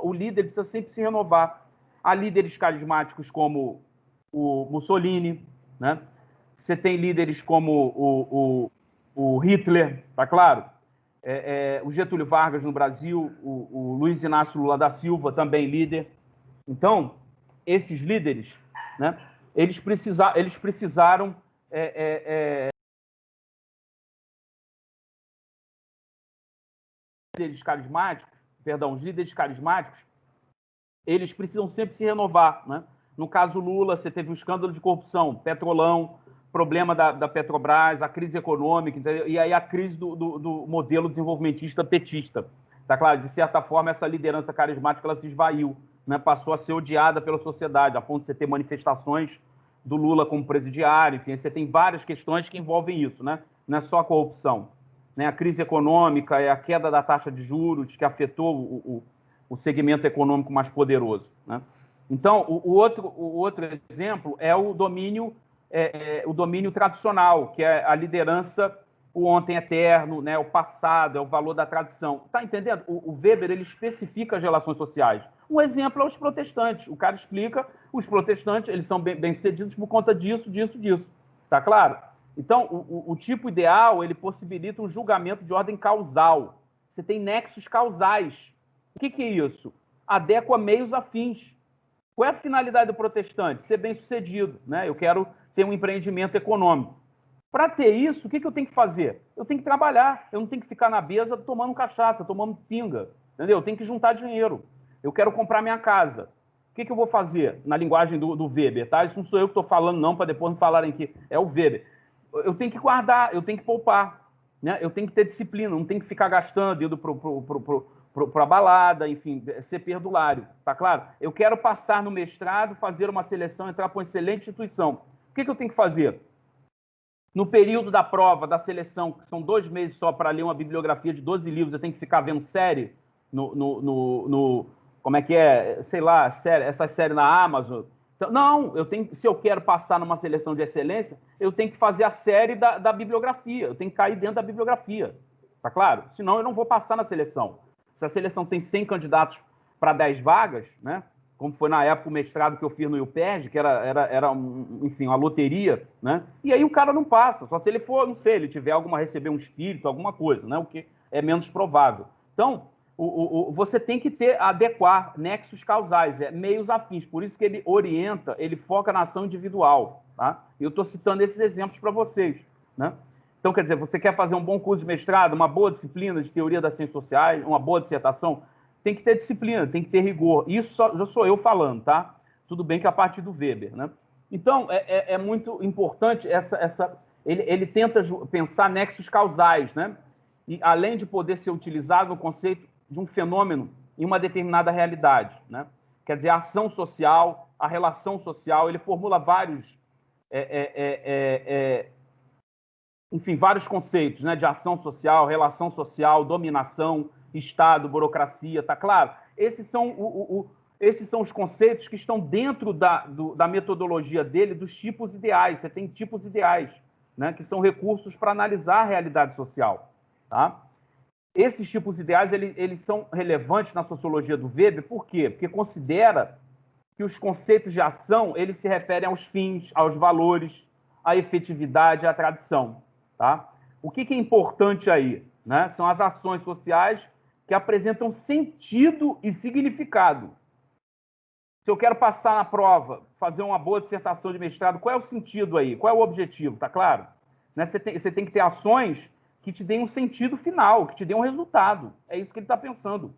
Speaker 1: o líder precisa sempre se renovar. Há líderes carismáticos como o Mussolini, né? Você tem líderes como o Hitler, tá claro? O Getúlio Vargas no Brasil, o Luiz Inácio Lula da Silva, também líder. Então, esses líderes, né, eles precisaram os líderes carismáticos, eles precisam sempre se renovar, né? No caso Lula, você teve um escândalo de corrupção, Petrolão, problema da Petrobras, a crise econômica, entendeu? E aí a crise do modelo desenvolvimentista petista. Tá claro? De certa forma, essa liderança carismática ela se esvaiu, né? Passou a ser odiada pela sociedade, a ponto de você ter manifestações do Lula como presidiário, enfim, você tem várias questões que envolvem isso, né? Não é só a corrupção, né? A crise econômica, a queda da taxa de juros que afetou o segmento econômico mais poderoso, né? Então, o outro exemplo é o domínio tradicional, que é a liderança, o ontem eterno, né, o passado, é o valor da tradição. Tá entendendo? O Weber ele especifica as relações sociais. Um exemplo é os protestantes. O cara explica, os protestantes eles são bem-sucedidos por conta disso. Tá claro? Então, o tipo ideal ele possibilita um julgamento de ordem causal. Você tem nexos causais. O que é isso? Adequa meios afins. Qual é a finalidade do protestante? Ser bem-sucedido, né? Eu quero ter um empreendimento econômico. Para ter isso, o que eu tenho que fazer? Eu tenho que trabalhar. Eu não tenho que ficar na mesa tomando cachaça, tomando pinga, entendeu? Eu tenho que juntar dinheiro. Eu quero comprar minha casa. O que eu vou fazer? Na linguagem do Weber, tá? Isso não sou eu que estou falando, não, para depois não falarem que é o Weber. Eu tenho que guardar, eu tenho que poupar, né? Eu tenho que ter disciplina, não tenho que ficar gastando, indo para a balada, enfim, ser perdulário, tá claro? Eu quero passar no mestrado, fazer uma seleção, entrar para uma excelente instituição. O que eu tenho que fazer? No período da prova, da seleção, que são 2 meses só para ler uma bibliografia de 12 livros, eu tenho que ficar vendo série como é que é? Sei lá, essa série na Amazon. Então, não, se eu quero passar numa seleção de excelência, eu tenho que fazer a série da bibliografia, eu tenho que cair dentro da bibliografia, tá claro? Senão eu não vou passar na seleção. Se a seleção tem 100 candidatos para 10 vagas, né? Como foi na época o mestrado que eu fiz no IUPERJ, que era enfim, uma loteria, né? E aí o cara não passa, só se ele for, não sei, ele tiver receber um espírito, alguma coisa, né? O que é menos provável. Então, você tem que adequar nexos causais, meios afins, por isso que ele orienta, ele foca na ação individual, tá? E eu estou citando esses exemplos para vocês, né? Então, quer dizer, você quer fazer um bom curso de mestrado, uma boa disciplina de teoria das ciências sociais, uma boa dissertação, tem que ter disciplina, tem que ter rigor. Isso já sou eu falando, tá? Tudo bem que é a partir do Weber, né? Então, é muito importante ele tenta pensar nexos causais, né? E além de poder ser utilizado no conceito de um fenômeno em uma determinada realidade, né? Quer dizer, a ação social, a relação social, ele formula vários vários conceitos, né, de ação social, relação social, dominação, Estado, burocracia, tá claro? Esses são os conceitos que estão dentro da metodologia dele, dos tipos ideais. Você tem tipos ideais, né, que são recursos para analisar a realidade social, tá? Esses tipos ideais, eles são relevantes na sociologia do Weber, por quê? Porque considera que os conceitos de ação, eles se referem aos fins, aos valores, à efetividade, à tradição. Tá? O que é importante aí? Né? São as ações sociais que apresentam sentido e significado. Se eu quero passar na prova, fazer uma boa dissertação de mestrado, qual é o sentido aí? Qual é o objetivo? Tá claro? Né? Você tem que ter ações que te deem um sentido final, que te deem um resultado. É isso que ele está pensando.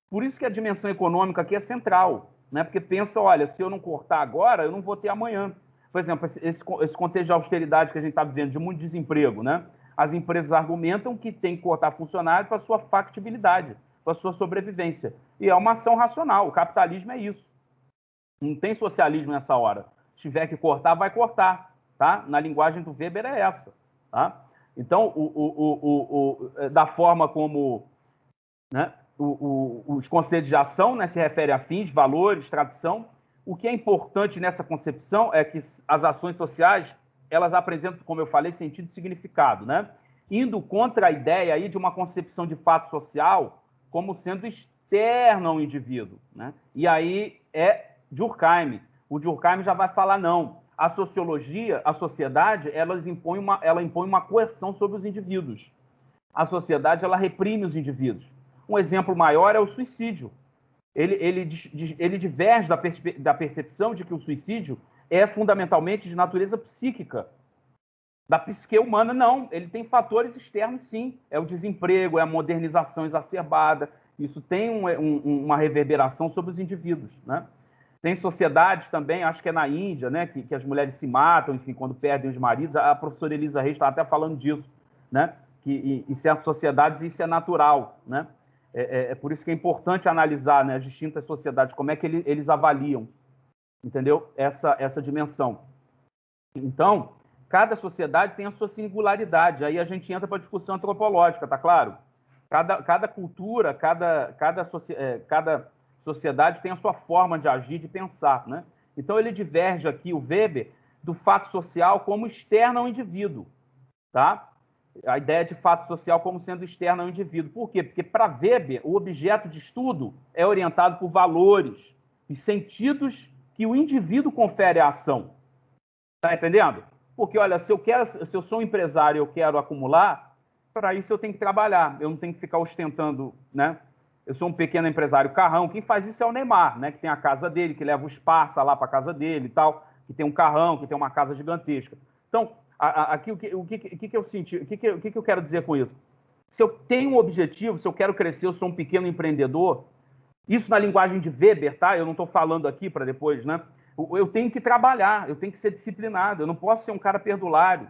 Speaker 1: Por isso que a dimensão econômica aqui é central. Né? Porque pensa, olha, se eu não cortar agora, eu não vou ter amanhã. Por exemplo, esse contexto de austeridade que a gente está vivendo, de muito desemprego, né? As empresas argumentam que tem que cortar funcionários para a sua factibilidade, para a sua sobrevivência. E é uma ação racional. O capitalismo é isso. Não tem socialismo nessa hora. Se tiver que cortar, vai cortar. Tá? Na linguagem do Weber é essa. Tá? Então, da forma como, né, os conceitos de ação, né, se referem a fins, valores, tradição. O que é importante nessa concepção é que as ações sociais, elas apresentam, como eu falei, sentido e significado, né? indo contra a ideia aí de uma concepção de fato social como sendo externo ao indivíduo, né? E aí é Durkheim. O Durkheim já vai falar, não, a sociologia, a sociedade, ela impõe uma coerção sobre os indivíduos. A sociedade, ela reprime os indivíduos. Um exemplo maior é o suicídio. Ele diverge da percepção de que o suicídio é fundamentalmente de natureza psíquica. Da psique humana, não. Ele tem fatores externos, sim. É o desemprego, é a modernização exacerbada. Isso tem uma reverberação sobre os indivíduos, né? Tem sociedades também, acho que é na Índia, né, que as mulheres se matam, enfim, quando perdem os maridos. A professora Elisa Reis estava até falando disso, né? Que em certas sociedades isso é natural, né? É por isso que é importante analisar, né, as distintas sociedades, como é que eles avaliam, entendeu? Essa dimensão. Então, cada sociedade tem a sua singularidade. Aí a gente entra para a discussão antropológica, tá claro? Cada cultura, cada sociedade tem a sua forma de agir, de pensar, né? Então, ele diverge aqui, o Weber, do fato social como externo ao indivíduo, tá? A ideia de fato social como sendo externo ao indivíduo. Por quê? Porque, para Weber, o objeto de estudo é orientado por valores e sentidos que o indivíduo confere à ação. Tá entendendo? Porque, olha, se eu sou um empresário e eu quero acumular, para isso eu tenho que trabalhar, eu não tenho que ficar ostentando, né? Eu sou um pequeno empresário carrão, quem faz isso é o Neymar, né? Que tem a casa dele, que leva os parça lá para a casa dele e tal, que tem um carrão, que tem uma casa gigantesca. Então, aqui o que eu senti, o que eu quero dizer com isso? Se eu tenho um objetivo, se eu quero crescer, eu sou um pequeno empreendedor, isso na linguagem de Weber, tá? Eu não estou falando aqui para depois, né? Eu tenho que trabalhar, eu tenho que ser disciplinado, eu não posso ser um cara perdulário,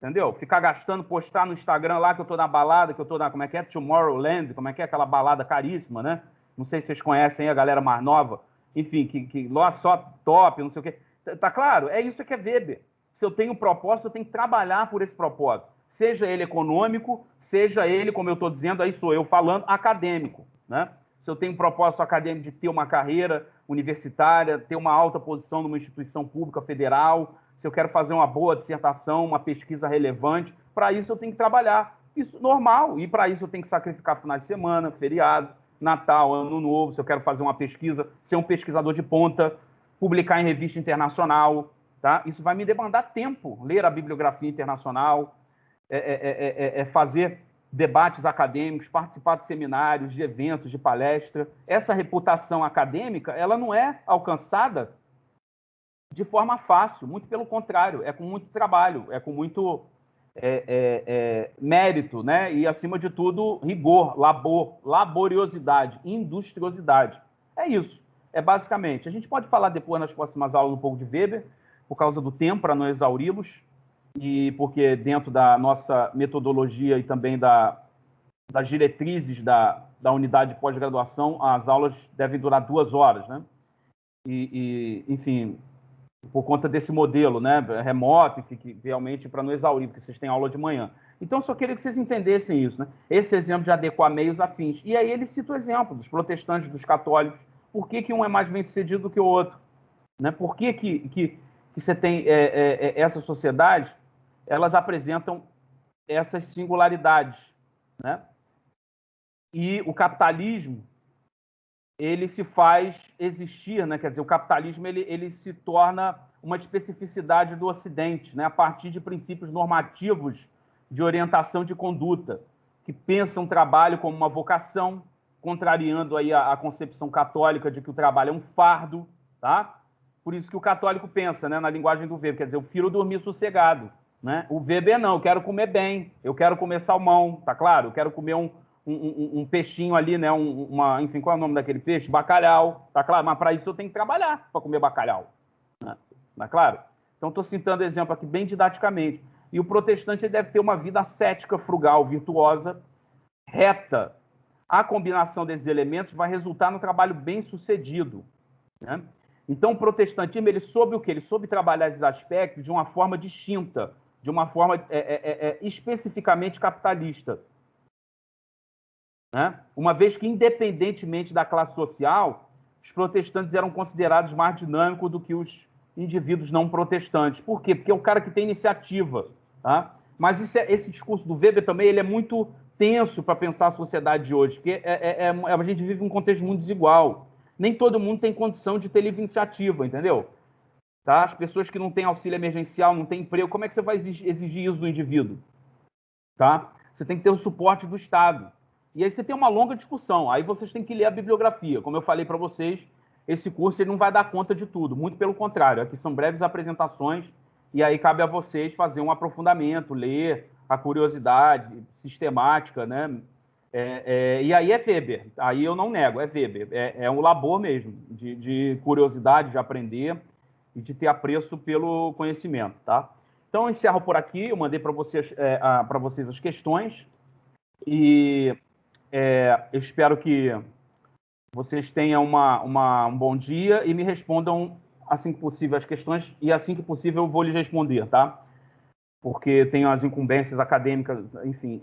Speaker 1: entendeu? Ficar gastando, postar no Instagram lá que eu estou na balada, que eu estou na, como é que é? Tomorrowland, como é que é aquela balada caríssima, né? Não sei se vocês conhecem a galera mais nova, enfim, que lá só top, não sei o quê. Tá claro? É isso que é Weber. Se eu tenho um propósito, eu tenho que trabalhar por esse propósito. Seja ele econômico, seja ele, como eu estou dizendo, aí sou eu falando, acadêmico, né? Se eu tenho um propósito acadêmico de ter uma carreira universitária, ter uma alta posição numa instituição pública federal, se eu quero fazer uma boa dissertação, uma pesquisa relevante, para isso eu tenho que trabalhar. Isso normal. E para isso eu tenho que sacrificar finais de semana, feriado, Natal, Ano Novo, se eu quero fazer uma pesquisa, ser um pesquisador de ponta, publicar em revista internacional, tá? Isso vai me demandar tempo, ler a bibliografia internacional, fazer debates acadêmicos, participar de seminários, de eventos, de palestra. Essa reputação acadêmica, ela não é alcançada de forma fácil, muito pelo contrário, é com muito trabalho, é com muito mérito, né? E, acima de tudo, rigor, laboriosidade, industriosidade. É isso, basicamente. A gente pode falar depois, nas próximas aulas, um pouco de Weber, por causa do tempo, para não exauri-los, e porque dentro da nossa metodologia e também das diretrizes da unidade de pós-graduação, as aulas devem durar 2 horas, né? Enfim, por conta desse modelo, né, remoto, e realmente para não exaurir, porque vocês têm aula de manhã. Então, só queria que vocês entendessem isso, né? Esse exemplo de adequar meios a fins. E aí ele cita o exemplo dos protestantes, dos católicos. Por que um é mais bem-sucedido do que o outro? Né? Por que você tem essas sociedades, elas apresentam essas singularidades, né? E o capitalismo, ele se faz existir, né? Quer dizer, o capitalismo ele se torna uma especificidade do Ocidente, né? A partir de princípios normativos de orientação de conduta, que pensam o trabalho como uma vocação, contrariando aí a concepção católica de que o trabalho é um fardo, tá? Por isso que o católico pensa, né, na linguagem do Weber, quer dizer, eu prefiro dormir sossegado, né? O Weber não, eu quero comer bem, eu quero comer salmão, tá claro? Eu quero comer um peixinho ali, né? Enfim, qual é o nome daquele peixe? Bacalhau, tá claro? Mas para isso eu tenho que trabalhar para comer bacalhau, né? Tá claro? Então, estou citando exemplo aqui bem didaticamente. E o protestante ele deve ter uma vida ascética, frugal, virtuosa, reta. A combinação desses elementos vai resultar no trabalho bem sucedido, né? Então, o protestantismo, ele soube o quê? Ele soube trabalhar esses aspectos de uma forma distinta, de uma forma especificamente capitalista, né? Uma vez que, independentemente da classe social, os protestantes eram considerados mais dinâmicos do que os indivíduos não protestantes. Por quê? Porque é o cara que tem iniciativa, tá? Mas esse discurso do Weber também ele é muito tenso para pensar a sociedade de hoje, porque a gente vive um contexto muito desigual. Nem todo mundo tem condição de ter livre iniciativa, entendeu? Tá? As pessoas que não têm auxílio emergencial, não têm emprego, como é que você vai exigir isso do indivíduo? Tá? Você tem que ter o suporte do Estado. E aí você tem uma longa discussão. Aí vocês têm que ler a bibliografia. Como eu falei para vocês, esse curso ele não vai dar conta de tudo. Muito pelo contrário. Aqui são breves apresentações e aí cabe a vocês fazer um aprofundamento, ler a curiosidade sistemática, né? E aí é Weber. Aí eu não nego, é Weber. É um labor mesmo de curiosidade, de aprender e de ter apreço pelo conhecimento, tá? Então, eu encerro por aqui. Eu mandei para vocês as questões e eu espero que vocês tenham um bom dia e me respondam assim que possível as questões e assim que possível eu vou lhes responder, tá? Porque tenho as incumbências acadêmicas, enfim,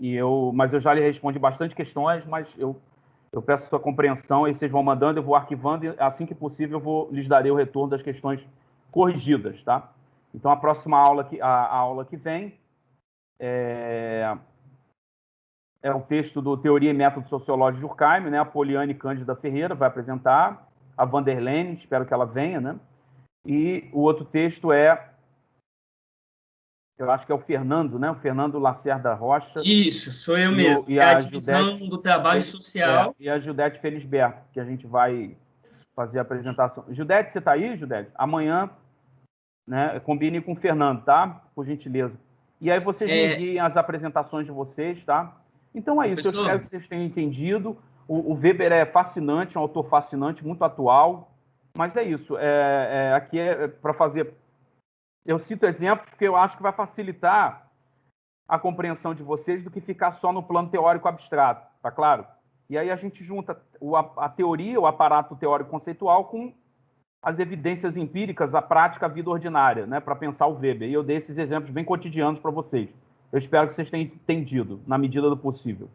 Speaker 1: mas eu já lhe respondi bastante questões, mas eu peço sua compreensão e vocês vão mandando, eu vou arquivando e assim que possível eu lhes darei o retorno das questões corrigidas, tá? Então, a próxima aula, a aula que vem é o texto do Teoria e Método Sociológico de Durkheim, né? A Poliane Cândida Ferreira vai apresentar, a Vanderlene, espero que ela venha, né? E o outro texto eu acho que é o Fernando, né? O Fernando Lacerda Rocha.
Speaker 2: Isso, sou eu mesmo.
Speaker 1: E a
Speaker 2: divisão
Speaker 1: Judete,
Speaker 2: do trabalho social.
Speaker 1: E a Judete Felisberto, que a gente vai fazer a apresentação. Judete, você está aí, Judete? Amanhã, né? Combine com o Fernando, tá? Por gentileza. E aí vocês me enviem as apresentações de vocês, tá? Então é isso, eu espero que vocês tenham entendido. O Weber é fascinante, um autor fascinante, muito atual, mas é isso. Aqui é para fazer... Eu cito exemplos porque eu acho que vai facilitar a compreensão de vocês do que ficar só no plano teórico abstrato, tá claro? E aí a gente junta a teoria, o aparato teórico-conceitual com as evidências empíricas, a prática, a vida ordinária, né, para pensar o Weber. E eu dei esses exemplos bem cotidianos para vocês. Eu espero que vocês tenham entendido, na medida do possível.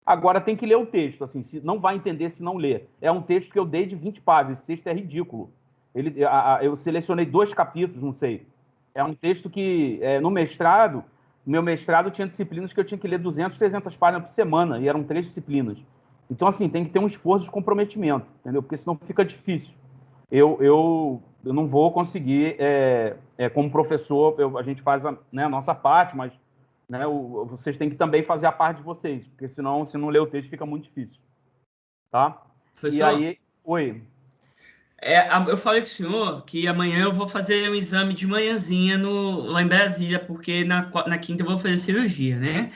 Speaker 1: Agora tem que ler o texto, assim, não vai entender se não ler. É um texto que eu dei de 20 páginas, esse texto é ridículo. Eu selecionei 2 capítulos, não sei. É um texto que, no meu mestrado tinha disciplinas que eu tinha que ler 200, 300 páginas por semana, e eram 3 disciplinas. Então, assim, tem que ter um esforço de comprometimento, entendeu? Porque senão fica difícil. Eu não vou conseguir, como professor, a gente faz a nossa parte, mas né, vocês têm que também fazer a parte de vocês, porque senão, se não ler o texto, fica muito difícil. Tá? Professor, e aí... Oi.
Speaker 2: Eu falei com o senhor que amanhã eu vou fazer um exame de manhãzinha lá em Brasília, porque na quinta eu vou fazer cirurgia, né?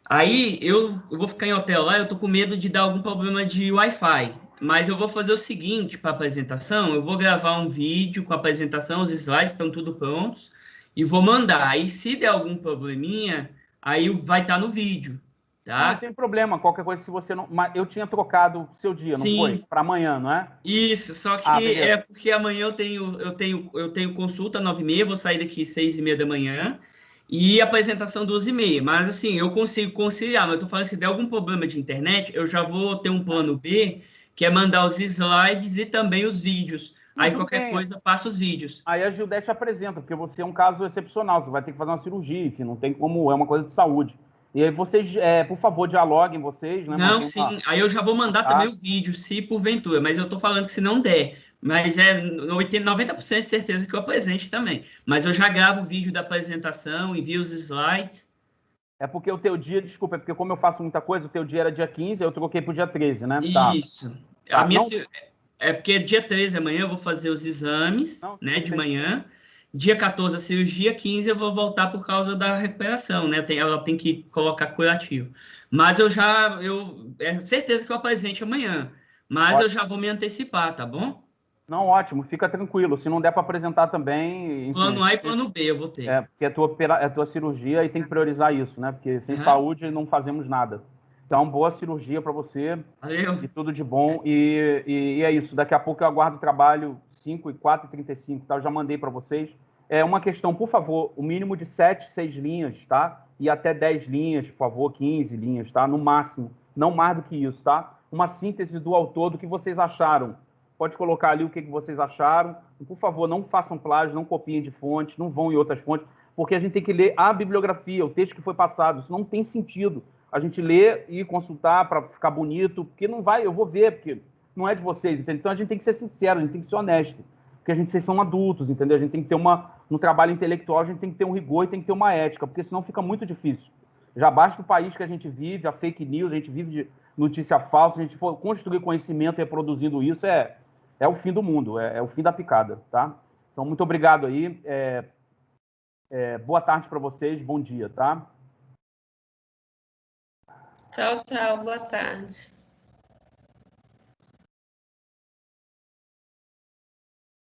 Speaker 2: Aí eu vou ficar em hotel lá, eu tô com medo de dar algum problema de Wi-Fi. Mas eu vou fazer o seguinte para a apresentação, eu vou gravar um vídeo com a apresentação, os slides estão tudo prontos, e vou mandar. Aí se der algum probleminha, aí vai estar no vídeo, tá?
Speaker 1: Não tem problema, qualquer coisa, se você não... Mas eu tinha trocado seu dia, não foi? Para amanhã, não é?
Speaker 2: Isso, só que porque amanhã eu tenho consulta 9h30, vou sair daqui 6h30 da manhã, e apresentação 12h30. Mas assim, eu consigo conciliar, mas eu tô falando que se der algum problema de internet, eu já vou ter um plano B, que é mandar os slides e também os vídeos. Aí qualquer coisa, passa os vídeos.
Speaker 1: Aí a Gildete apresenta, porque você é um caso excepcional, você vai ter que fazer uma cirurgia, enfim, não tem como, é uma coisa de saúde. E aí vocês, por favor, dialoguem vocês, né?
Speaker 2: Não, sim, aí eu já vou mandar também o vídeo, se porventura, mas eu tô falando que se não der, mas 90% de certeza que eu apresente também. Mas eu já gravo o vídeo da apresentação, envio os slides.
Speaker 1: É porque o teu dia, desculpa, é porque como eu faço muita coisa, o teu dia era dia 15, eu troquei pro dia 13, né?
Speaker 2: Isso. Tá. É porque dia 13, amanhã eu vou fazer os exames, né, de manhã. Dia 14 a cirurgia, 15 eu vou voltar por causa da recuperação, né? Ela tem que colocar curativo. Mas é certeza que eu apresente amanhã. Mas ótimo. Eu já vou me antecipar, tá bom?
Speaker 1: Não, ótimo, fica tranquilo. Se não der para apresentar também... Enfim,
Speaker 2: plano A e plano B eu vou ter.
Speaker 1: Porque é a tua cirurgia e tem que priorizar isso, né? Porque sem saúde não fazemos nada. Então, boa cirurgia para você.
Speaker 2: Valeu.
Speaker 1: E tudo de bom. E é isso. Daqui a pouco eu aguardo o trabalho 5 e 4h35, tá? Eu já mandei para vocês. É uma questão, por favor, o mínimo de 7, 6 linhas, tá? E até 10 linhas, por favor, 15 linhas, tá? No máximo. Não mais do que isso, tá? Uma síntese do autor, do que vocês acharam. Pode colocar ali o que vocês acharam. E, por favor, não façam plágio, não copiem de fontes, não vão em outras fontes. porque a gente tem que ler a bibliografia, o texto que foi passado. Isso não tem sentido. A gente lê e consultar para ficar bonito, porque não vai, eu vou ver, porque não é de vocês, entendeu? Então a gente tem que ser sincero, a gente tem que ser honesto, porque vocês são adultos, entendeu? A gente tem que ter no trabalho intelectual, a gente tem que ter um rigor e tem que ter uma ética, porque senão fica muito difícil. Já basta o país que a gente vive, a fake news, a gente vive de notícia falsa, se a gente for construir conhecimento reproduzindo isso, é o fim do mundo, é o fim da picada, tá? Então, muito obrigado aí. Boa tarde para vocês, bom dia, tá?
Speaker 5: Tchau, tchau, boa tarde.